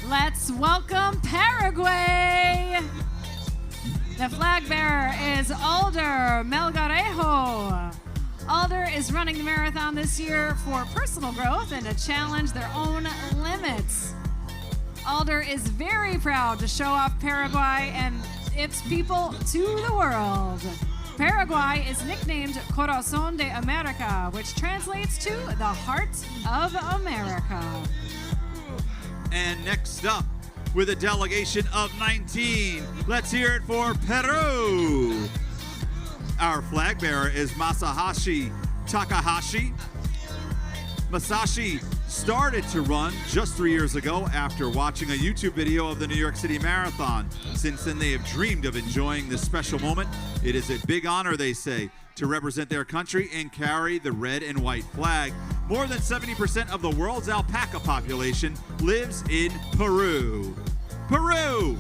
Let's welcome Paraguay. The flag bearer is Alder Melgarejo. Alder is running the marathon this year for personal growth and to challenge their own limits. Alder is very proud to show off Paraguay and its people to the world. Paraguay is nicknamed Corazón de América, which translates to the heart of America. And next up, with a delegation of 19, let's hear it for Peru. Our flag bearer is Masahashi Takahashi. Masashi started to run just 3 years ago after watching a YouTube video of the New York City Marathon. Since then, they have dreamed of enjoying this special moment. It is a big honor, they say, to represent their country and carry the red and white flag. More than 70% of the world's alpaca population lives in Peru. Peru!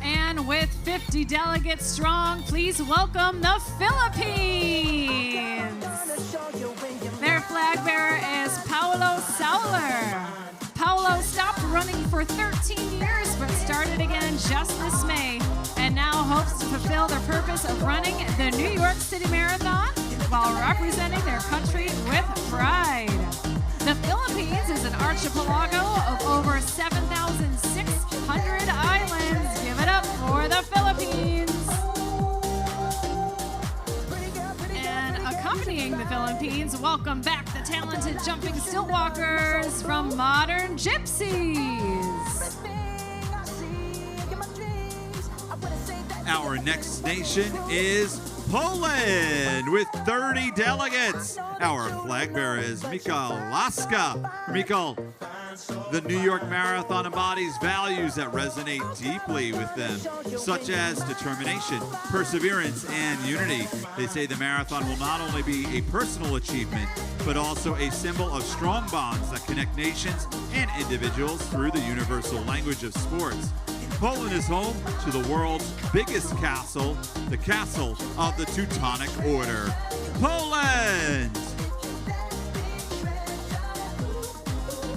And with 50 delegates strong, please welcome the Philippines. Their flag bearer is Paulo Sauler. Paulo stopped running for 13 years but started again just this May and now hopes to fulfill their purpose of running the New York City Marathon while representing their country with pride. The Philippines is an archipelago of over 7,600 islands. Give it up for the Philippines. And accompanying the Philippines, welcome back the talented jumping stilt walkers from Modern Gypsies. Our next nation is Poland with 30 delegates. Our flag bearer is Michał Laska. Michał, the New York Marathon embodies values that resonate deeply with them, such as determination, perseverance, and unity. They say the marathon will not only be a personal achievement, but also a symbol of strong bonds that connect nations and individuals through the universal language of sports. Poland is home to the world's biggest castle, the Castle of the Teutonic Order. Poland!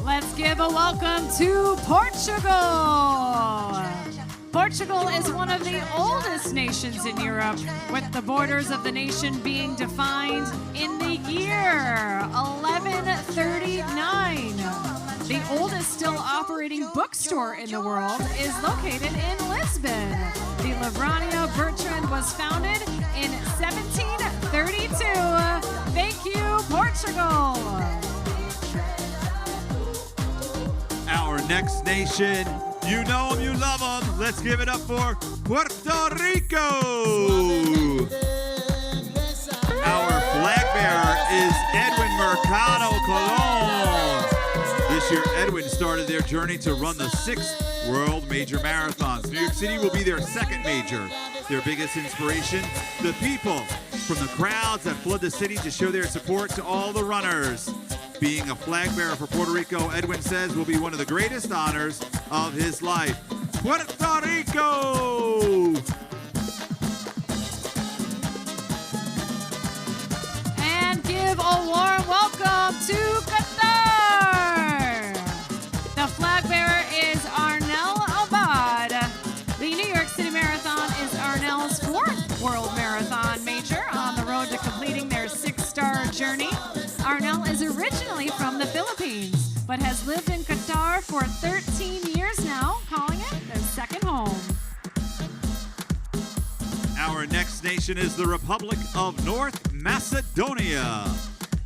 Let's give a welcome to Portugal. Portugal is one of the oldest nations in Europe, with the borders of the nation being defined in the year 1139. The oldest still operating bookstore in the world is located in Lisbon. The Livrania Bertrand was founded in 1732. Thank you, Portugal. Our next nation, you know them, you love them. Let's give it up for Puerto Rico. Our flag bearer is Edwin Mercado Colon. This year, Edwin started their journey to run the 6th World Major Marathons. New York City will be their 2nd major. Their biggest inspiration, the people, from the crowds that flood the city to show their support to all the runners. Being a flag bearer for Puerto Rico, Edwin says, will be one of the greatest honors of his life. Puerto Rico! And give a warm welcome to Qatar. The flag bearer is Arnel Abad. The New York City Marathon is Arnel's 4th World Marathon major on the road to completing their 6-star journey. Arnel is originally from the Philippines, but has lived in Qatar for 13 years now, calling it their 2nd home. Our next nation is the Republic of North Macedonia.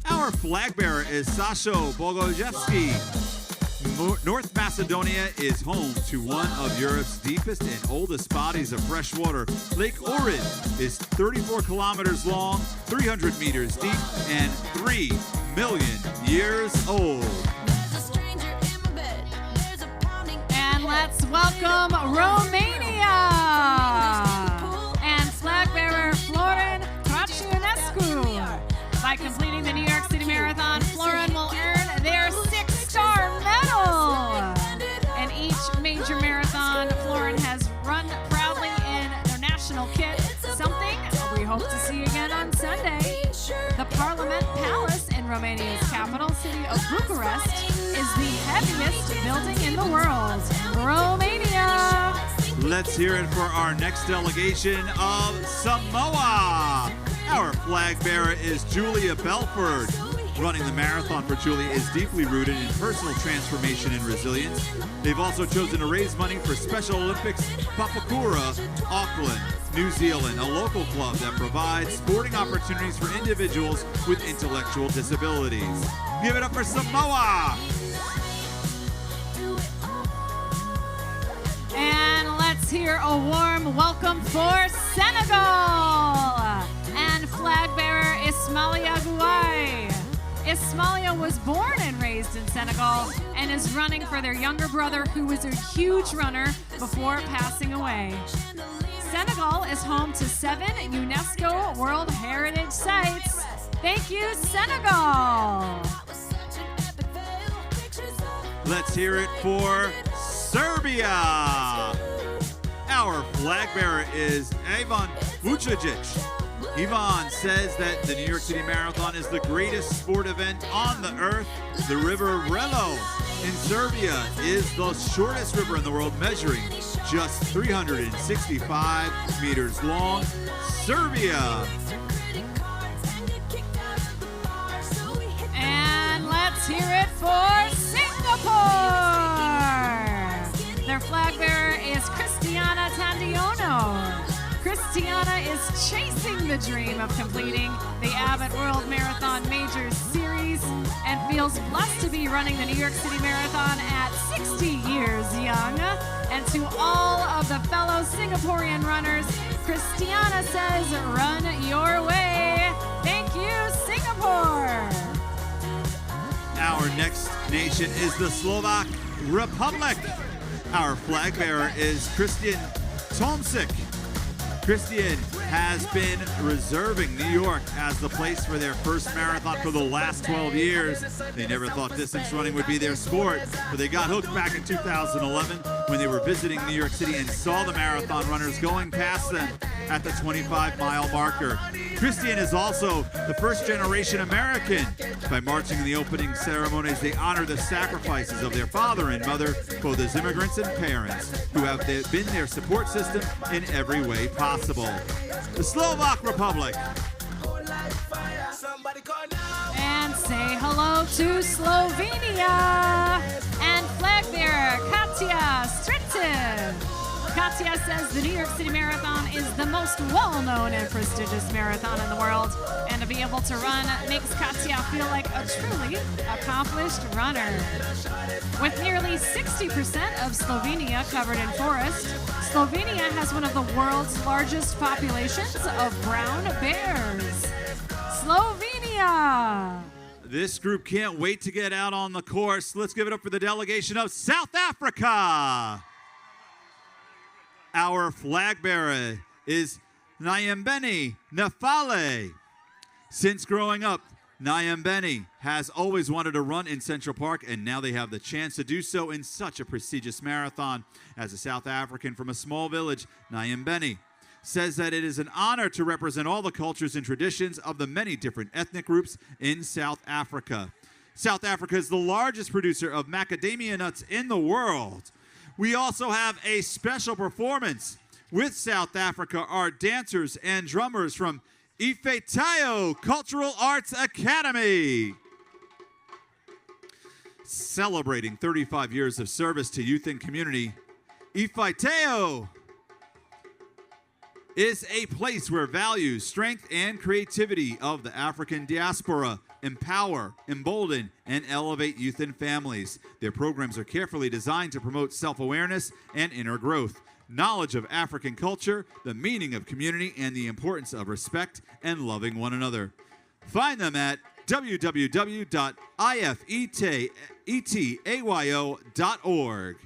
Our flag bearer is Sasho Bogojevski. North Macedonia is home to one of Europe's deepest and oldest bodies of fresh water. Lake Ohrid is 34 kilometers long, 300 meters deep, and 3 million years old. And let's welcome Romania and flag bearer Florin Crăciunescu. By completing the New York City Marathon, Florin will earn their 6-star medal. And each major marathon, Florin has run proudly in their national kit, something we hope to see again on Sunday. The Parliament Palace in Romania's capital city of Bucharest is the heaviest building in the world. Romania! Let's hear it for our next delegation of Samoa. Our flag bearer is Julia Belford. Running the marathon for Julia is deeply rooted in personal transformation and resilience. They've also chosen to raise money for Special Olympics Papakura, Auckland, New Zealand, a local club that provides sporting opportunities for individuals with intellectual disabilities. Give it up for Samoa! And let's hear a warm welcome for Senegal and flag bearer Ismaila Gouai. Ismaila was born and raised in Senegal and is running for their younger brother, who was a huge runner before passing away. Senegal is home to 7 UNESCO World Heritage Sites. Thank you, Senegal! Let's hear it for Serbia. Our flag bearer is Ivan Vucevic. Ivan says that the New York City Marathon is the greatest sport event on the earth. The river Relo in Serbia is the shortest river in the world, measuring just 365 meters long. Serbia. And let's hear it for Singapore. Their flag bearer is Christiana Tandiono. Christiana is chasing the dream of completing the Abbott World Marathon Majors Series and feels blessed to be running the New York City Marathon at 60 years young. And to all of the fellow Singaporean runners, Christiana says, run your way. Thank you, Singapore. Our next nation is the Slovak Republic. Our flag bearer is Christian Tomsik. Christian has been reserving New York as the place for their first marathon for the last 12 years. They never thought distance running would be their sport, but they got hooked back in 2011 when they were visiting New York City and saw the marathon runners going past them at the 25-mile marker. Christian is also the first-generation American. By marching in the opening ceremonies, they honor the sacrifices of their father and mother, both as immigrants and parents, who have been their support system in every way possible. The Slovak Republic. And say hello to Slovenia and flag bearer Katja Stritin. Katja says the New York City Marathon is the most well-known and prestigious marathon in the world, and to be able to run makes Katja feel like a truly accomplished runner. With nearly 60% of Slovenia covered in forest, Slovenia has one of the world's largest populations of brown bears. Slovenia! This group can't wait to get out on the course. Let's give it up for the delegation of South Africa. Our flag bearer is Nyambeni Nafale. Since growing up, Nyambeni has always wanted to run in Central Park, and now they have the chance to do so in such a prestigious marathon. As a South African from a small village, Nyambeni says that it is an honor to represent all the cultures and traditions of the many different ethnic groups in South Africa. South Africa is the largest producer of macadamia nuts in the world. We also have a special performance with South Africa, our dancers and drummers from Ifetayo Cultural Arts Academy. Celebrating 35 years of service to youth and community, Ifetayo is a place where values, strength, and creativity of the African diaspora empower, embolden, and elevate youth and families. Their programs are carefully designed to promote self-awareness and inner growth, knowledge of African culture, the meaning of community, and the importance of respect and loving one another. Find them at www.ifetayo.org.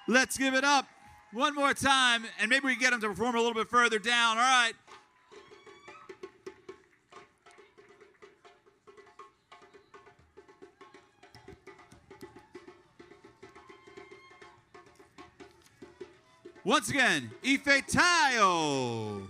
Let's give it up one more time, and maybe we can get them to perform a little bit further down. All right. Once again, Ifetayo.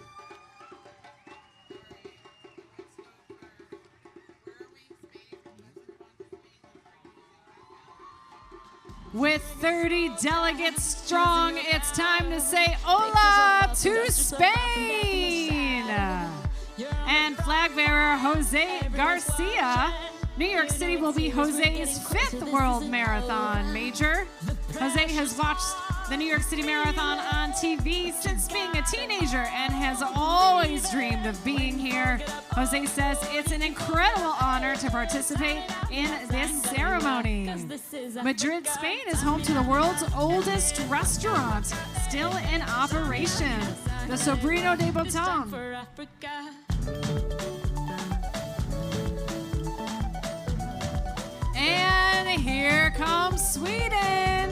With 30 delegates strong, it's time to say hola to Spain. And flag bearer Jose Garcia. New York City will be Jose's 5th World Marathon Major. Jose has watched the New York City Marathon on TV since being a teenager and has always dreamed of being here. Jose says it's an incredible honor to participate in this ceremony. Madrid, Spain is home to the world's oldest restaurant, still in operation, the Sobrino de Botón. And here comes Sweden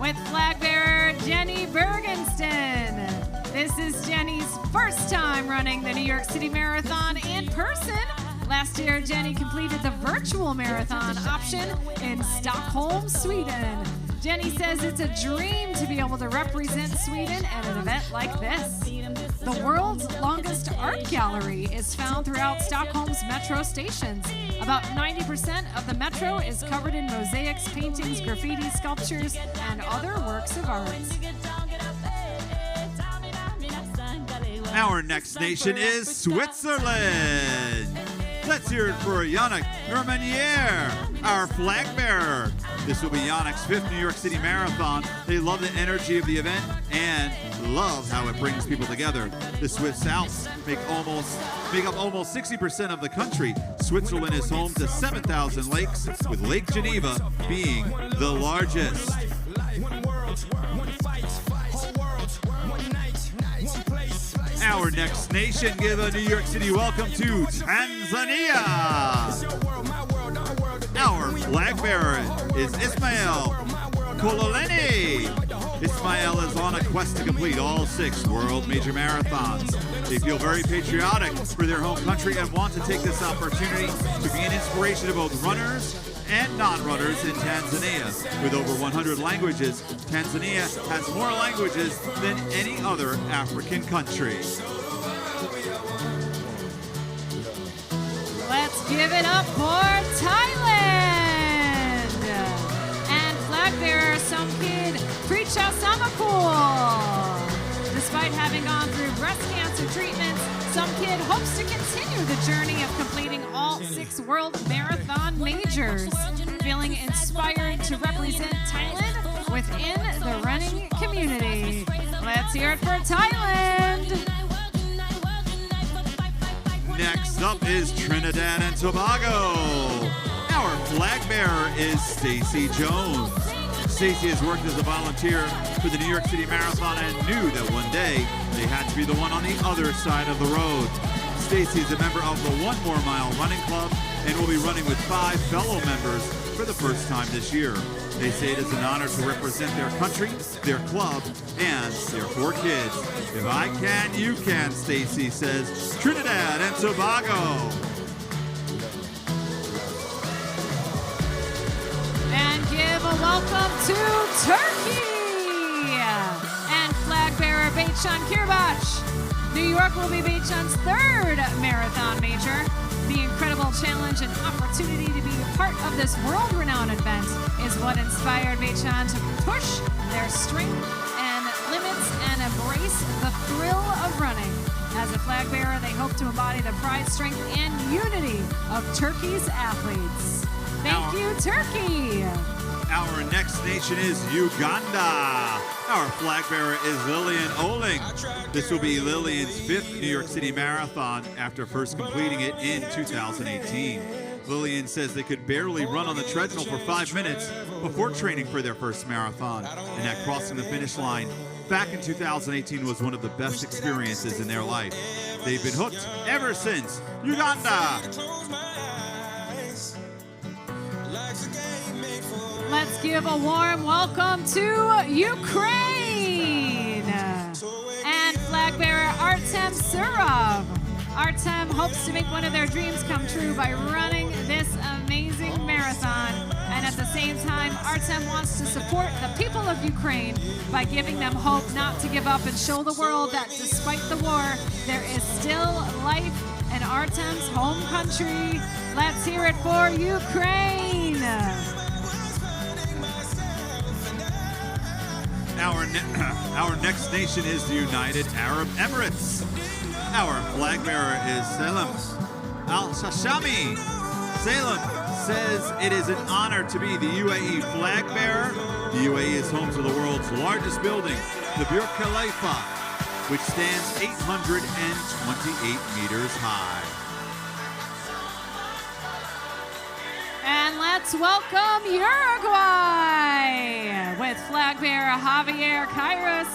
with flag bearer Jenny Bergensten. This is Jenny's first time running the New York City Marathon in person. Last year, Jenny completed the virtual marathon option in Stockholm, Sweden. Jenny says it's a dream to be able to represent Sweden at an event like this. The world's longest art gallery is found throughout Stockholm's metro stations. About 90% of the metro is covered in mosaics, paintings, graffiti, sculptures, and other works of art. Our next nation is Switzerland. Let's hear it for Yannick Normanier, our flag bearer. This will be Yannick's 5th New York City Marathon. They love the energy of the event and love how it brings people together. The Swiss Alps make up almost 60% of the country. Switzerland is home to 7,000 lakes, with Lake Geneva being the largest. Our next nation give a New York City welcome to Tanzania. Our flag bearer is Ismail Kololeni. Ismail is on a quest to complete all 6 world major marathons. They feel very patriotic for their home country and want to take this opportunity to be an inspiration to both runners and non-runners in Tanzania. With over 100 languages, Tanzania has more languages than any other African country. Let's give it up for Thailand! And flag bearer Somkid Prichasamakul. Despite having gone through breast cancer treatments, Somkid hopes to continue the journey of completing all 6 world marathon majors, feeling inspired to represent Thailand within the running community. Let's hear it for Thailand! Next up is Trinidad and Tobago. Our flag bearer is Stacy Jones. Stacy has worked as a volunteer for the New York City Marathon and knew that one day they had to be the one on the other side of the road. Stacy is a member of the One More Mile Running Club and will be running with 5 fellow members for the first time this year. They say it is an honor to represent their country, their club, and their 4 kids. If I can, you can, Stacy says. Trinidad and Tobago. And give a welcome to Turkey! And flag bearer Beycan Kirbac. New York will be Beycan's 3rd marathon major. The incredible challenge and opportunity to be a part of this world-renowned event is what inspired Beycan to push their strength and limits and embrace the thrill of running. As a flag bearer, they hope to embody the pride, strength, and unity of Turkey's athletes. Thank you, Turkey! Our next nation is Uganda. Our flag bearer is Lillian Oling. This will be Lillian's 5th New York City Marathon after first completing it in 2018. Lillian says they could barely run on the treadmill for 5 minutes before training for their first marathon, and that crossing the finish line back in 2018 was one of the best experiences in their life. They've been hooked ever since. Uganda! Let's give a warm welcome to Ukraine and flag bearer Artem Surov. Artem hopes to make one of their dreams come true by running this amazing marathon. And at the same time, Artem wants to support the people of Ukraine by giving them hope not to give up and show the world that despite the war, there is still life in Artem's home country. Let's hear it for Ukraine. Our next nation is the United Arab Emirates. Our flag bearer is Salem Al-Shashami. Salem says it is an honor to be the UAE flag bearer. The UAE is home to the world's largest building, the Burj Khalifa, which stands 828 meters high. And let's welcome Uruguay with flag bearer Javier Kairos.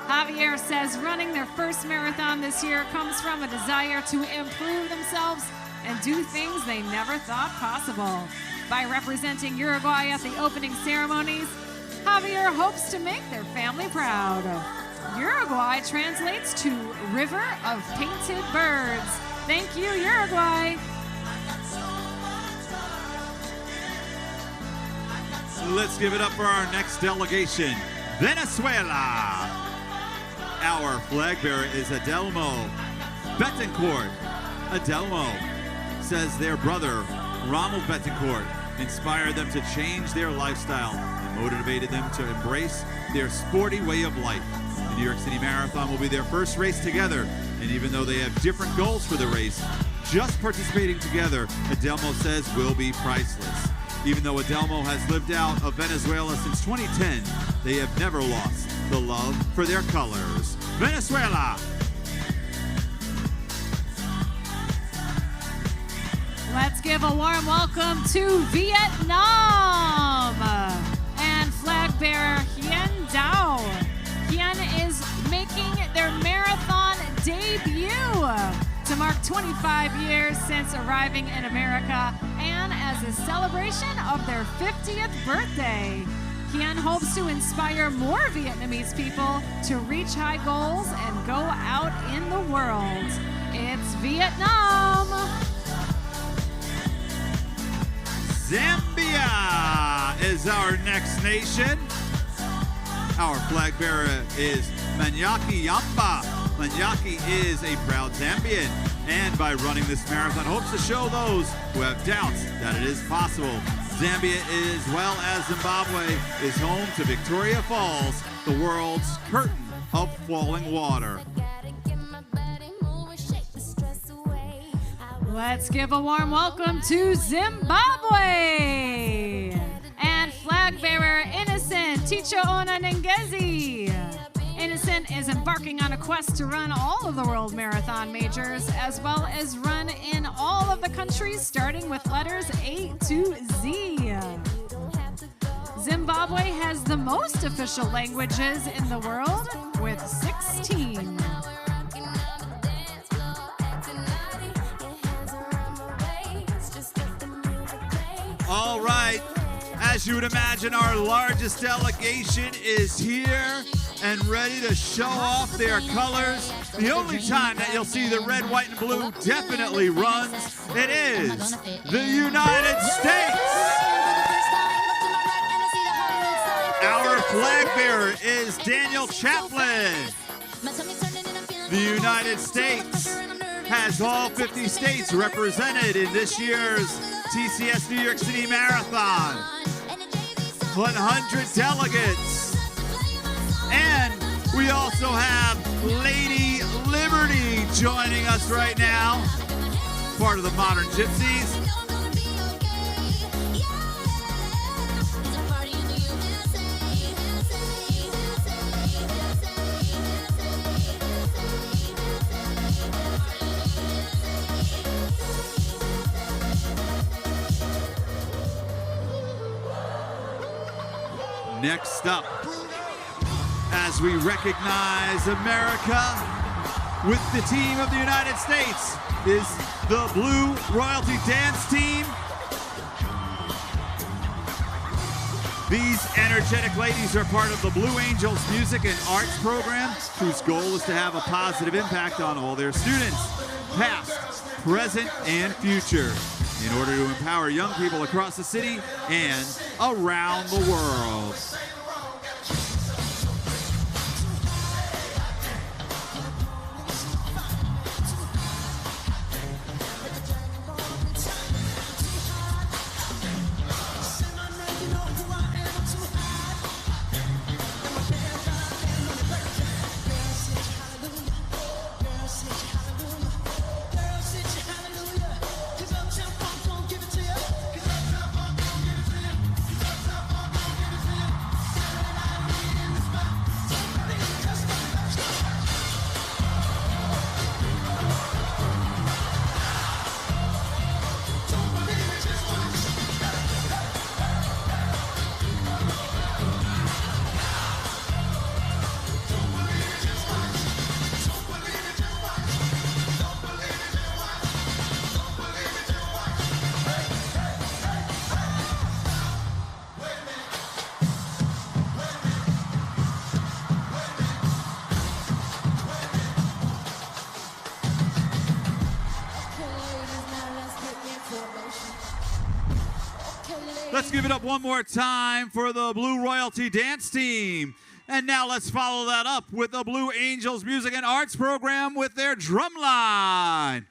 Javier says running their first marathon this year comes from a desire to improve themselves and do things they never thought possible. By representing Uruguay at the opening ceremonies, Javier hopes to make their family proud. Uruguay translates to River of Painted Birds. Thank you, Uruguay. Let's give it up for our next delegation, Venezuela. Our flag bearer is Adelmo Betancourt. Adelmo says their brother, Ronald Betancourt, inspired them to change their lifestyle and motivated them to embrace their sporty way of life. The New York City Marathon will be their first race together, and even though they have different goals for the race, just participating together, Adelmo says, will be priceless. Even though Adelmo has lived out of Venezuela since 2010, they have never lost the love for their colors. Venezuela! Let's give a warm welcome to Vietnam and flag bearer Hien Dao. Hien is making their marathon debut to mark 25 years since arriving in America and as a celebration of their 50th birthday. Hien hopes to inspire more Vietnamese people to reach high goals and go out in the world. It's Vietnam. Zambia is our next nation. Our flag bearer is Manyaki Yamba. Manyaki is a proud Zambian, and by running this marathon, hopes to show those who have doubts that it is possible. Zambia, as well as Zimbabwe, is home to Victoria Falls, the world's curtain of falling water. Let's give a warm welcome to Zimbabwe and flag bearer Innocent Ticho Ona Ngezi. Innocent is embarking on a quest to run all of the world marathon majors, as well as run in all of the countries starting with letters A to Z. Zimbabwe has the most official languages in the world, with 16. All right, as you would imagine, our largest delegation is here and ready to show off their colors. The only time that you'll see the red, white, and blue definitely runs, it is the United States. Our flag bearer is Daniel Chaplin. The United States has all 50 states represented in this year's TCS New York City Marathon. 100 delegates. And we also have Lady Liberty joining us right now, part of the Modern Gypsies. Next up, as we recognize America with the team of the United States, is the Blue Royalty Dance Team. These energetic ladies are part of the Blue Angels Music and Arts program, whose goal is to have a positive impact on all their students, past, present, and future, in order to empower young people across the city and around the world. Let's give it up one more time for the Blue Royalty Dance Team. And now let's follow that up with the Blue Angels Music and Arts program with their drumline.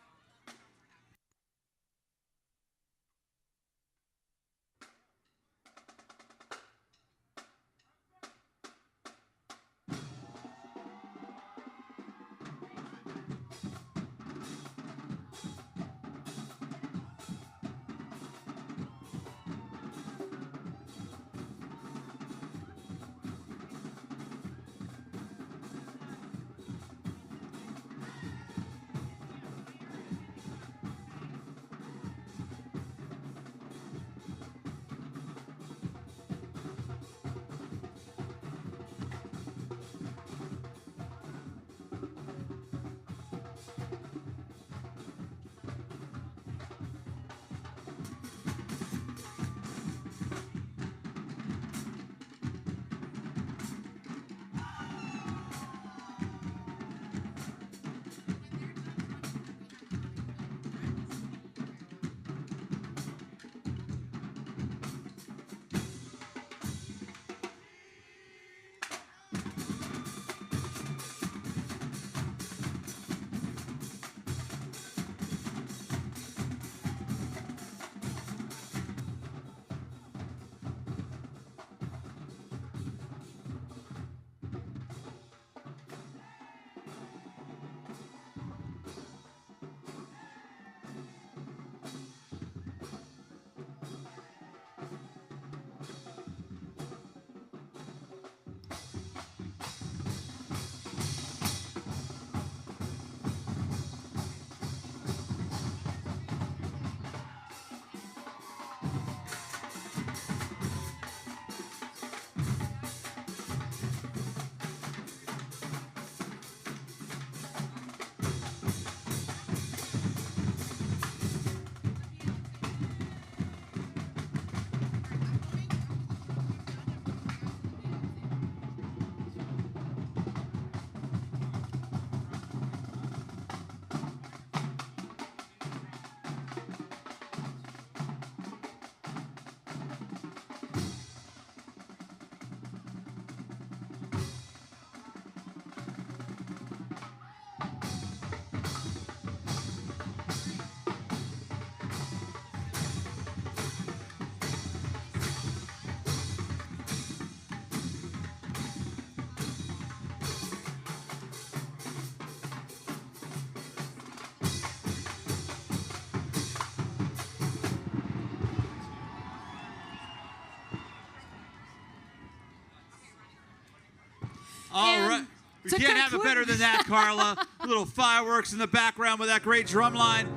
All right. We can't have it better than that, Carla. A little fireworks in the background with that great drum line.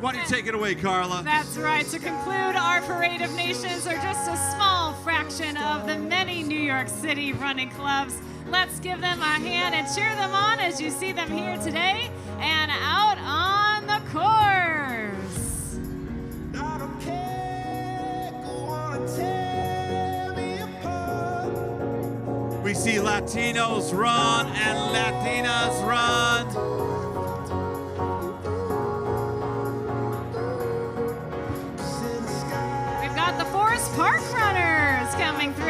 Why don't you take it away, Carla? That's right. To conclude, our Parade of Nations are just a small fraction of the many New York City running clubs. Let's give them a hand and cheer them on as you see them here today and out on the course. I don't care, go on and tear me apart. We see Latinos run and Latinas run. We've got the Forest Park runners coming through.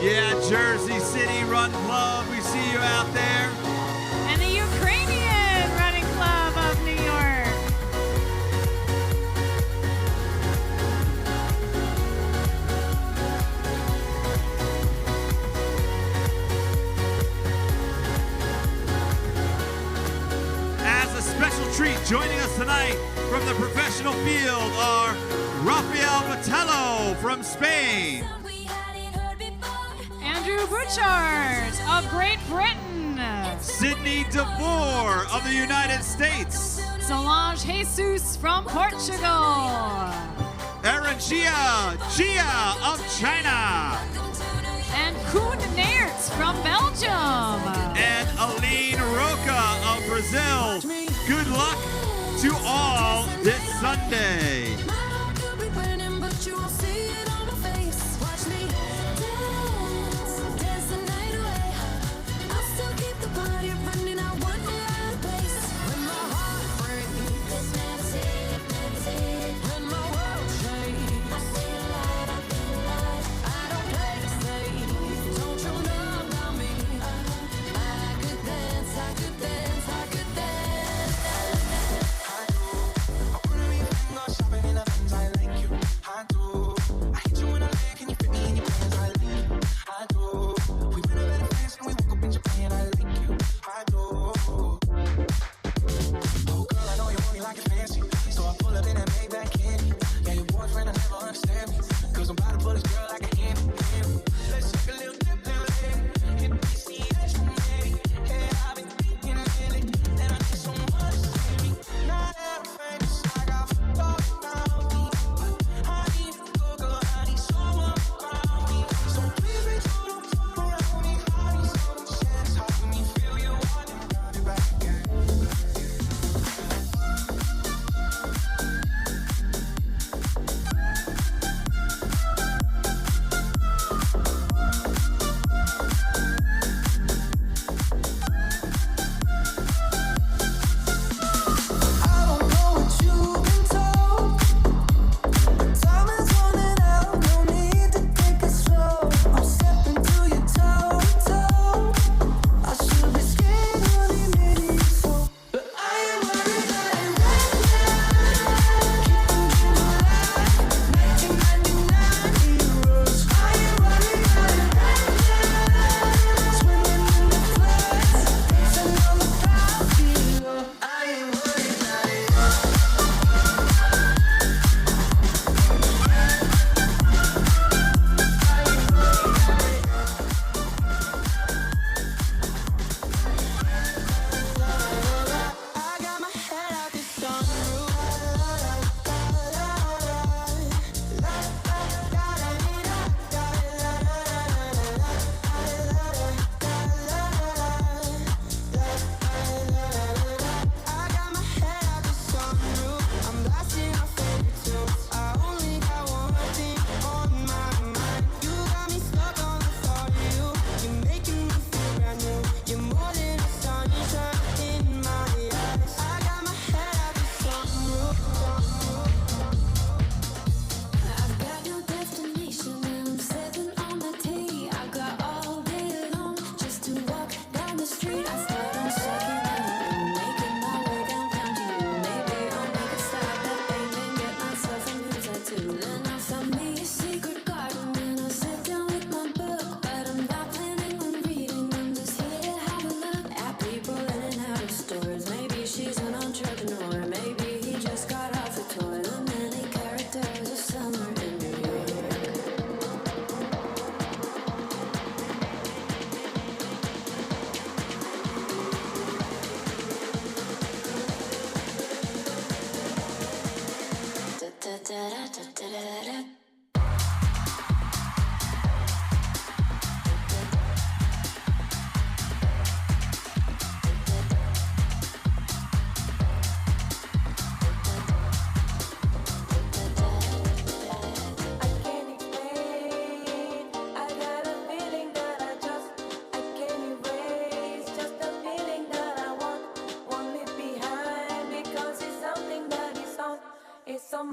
Yeah, Jersey City Run Club, we see you out there. And the Ukrainian Running Club of New York. As a special treat, joining us tonight from the professional field are Rafael Botello from Spain, Andrew Bouchard of Great Britain. Sydney DeVore of the United States, Solange Jesus from Portugal. Erin Gia of China, And Koen Naerts from Belgium. and Aline Roca of Brazil. Good luck to all this Sunday.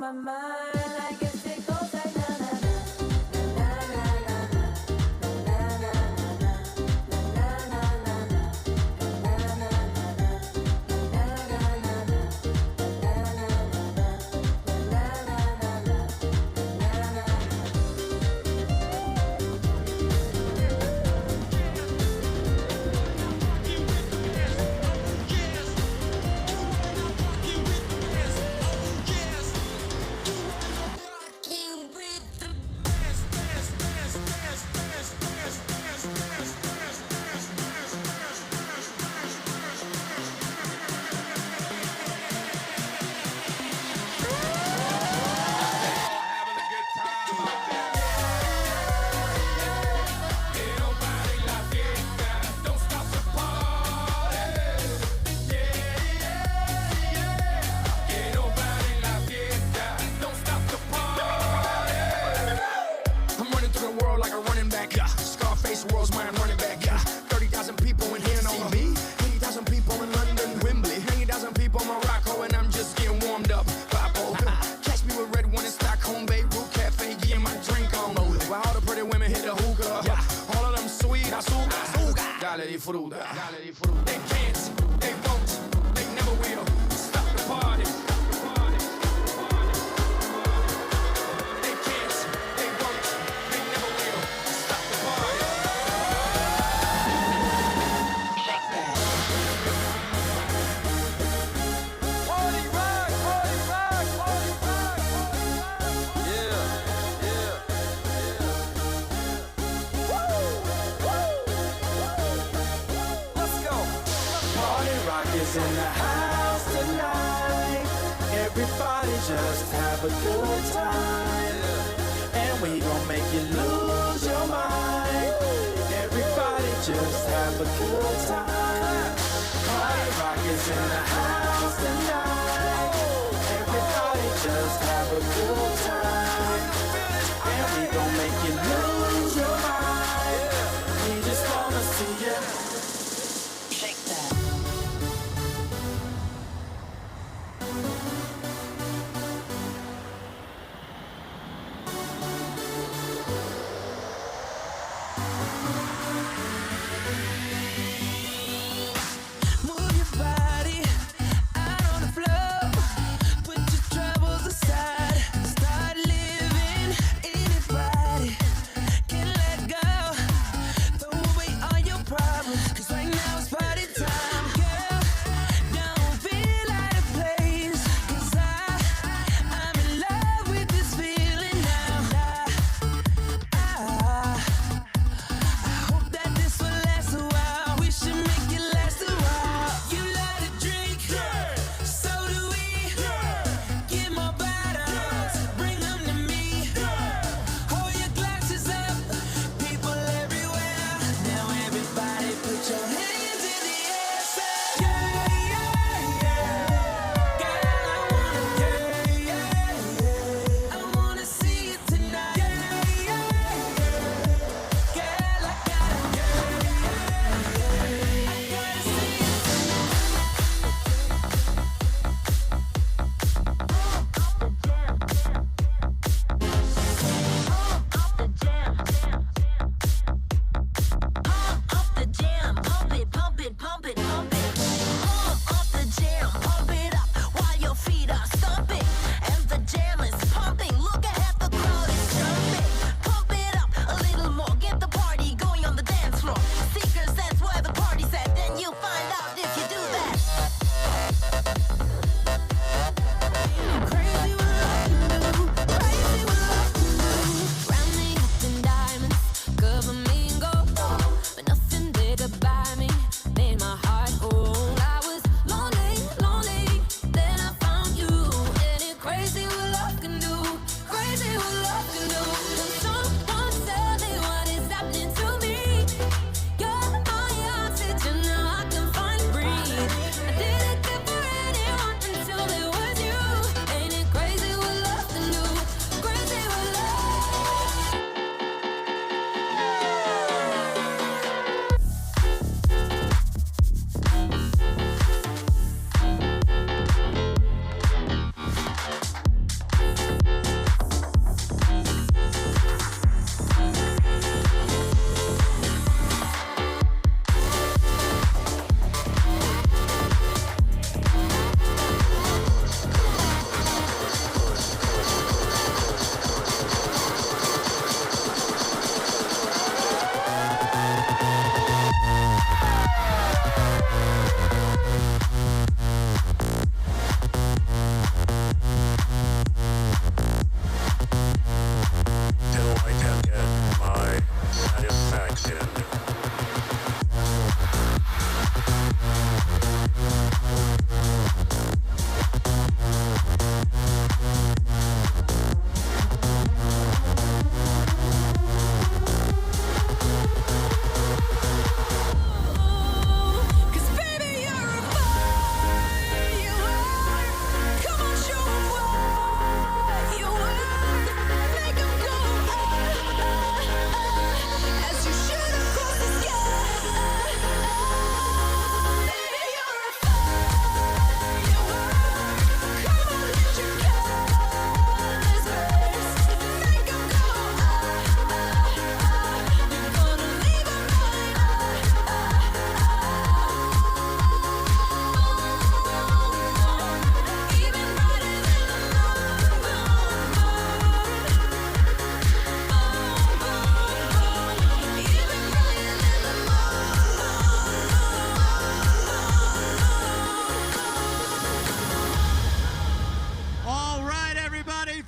my mind. I guess it goes like na na na na na na na I'm running through the world like a running back. Yeah. Scarface, world's mine, running back. Yeah. 30,000 people in here know me. 80,000 people in London, Wembley. 80,000 people in Morocco, and I'm just getting warmed up. Papo. Catch me with red one in Stockholm, Beirut Cafe, getting my drink on. While all the pretty women hit the hookah. Yeah. All of them sweet, azúcar. Dale disfruta. They can't, they won't, they never will stop the party. They can't, they won't, they never will stop the party. Party rock, party rock, party rock, party rock. Yeah. Let's go. Party rock is in the house tonight. Everybody just have a good time. And we gon' make you lose your mind. Everybody just have a good time. Party rock is in the house tonight. Everybody just have a good time. And we gon' make you lose your mind. We just wanna see you shake that. Move your body out on the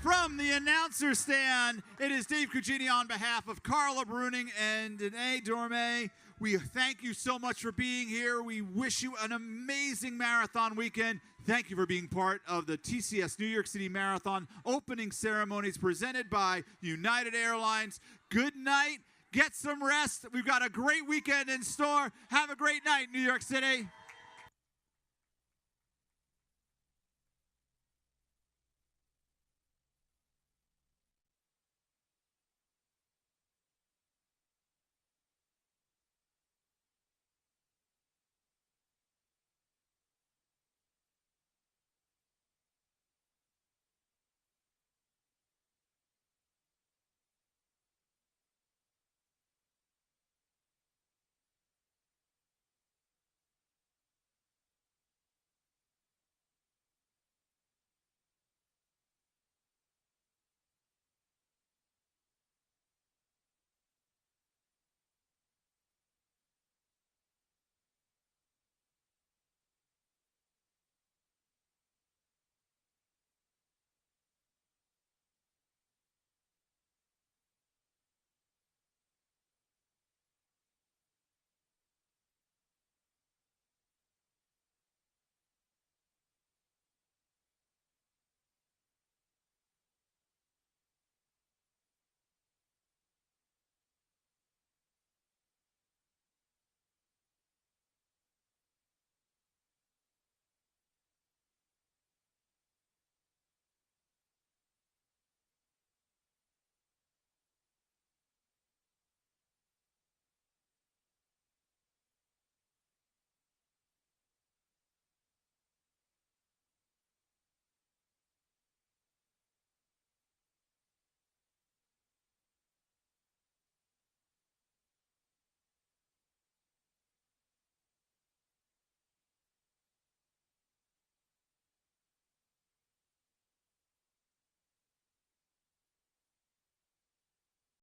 from the announcer stand, it is Dave Cugini on behalf of Carla Bruning and Danae Dorme. We thank you so much for being here. We wish you an amazing marathon weekend. Thank you for being part of the TCS New York City Marathon opening ceremonies presented by United Airlines. Good night. Get some rest. We've got a great weekend in store. Have a great night, New York City.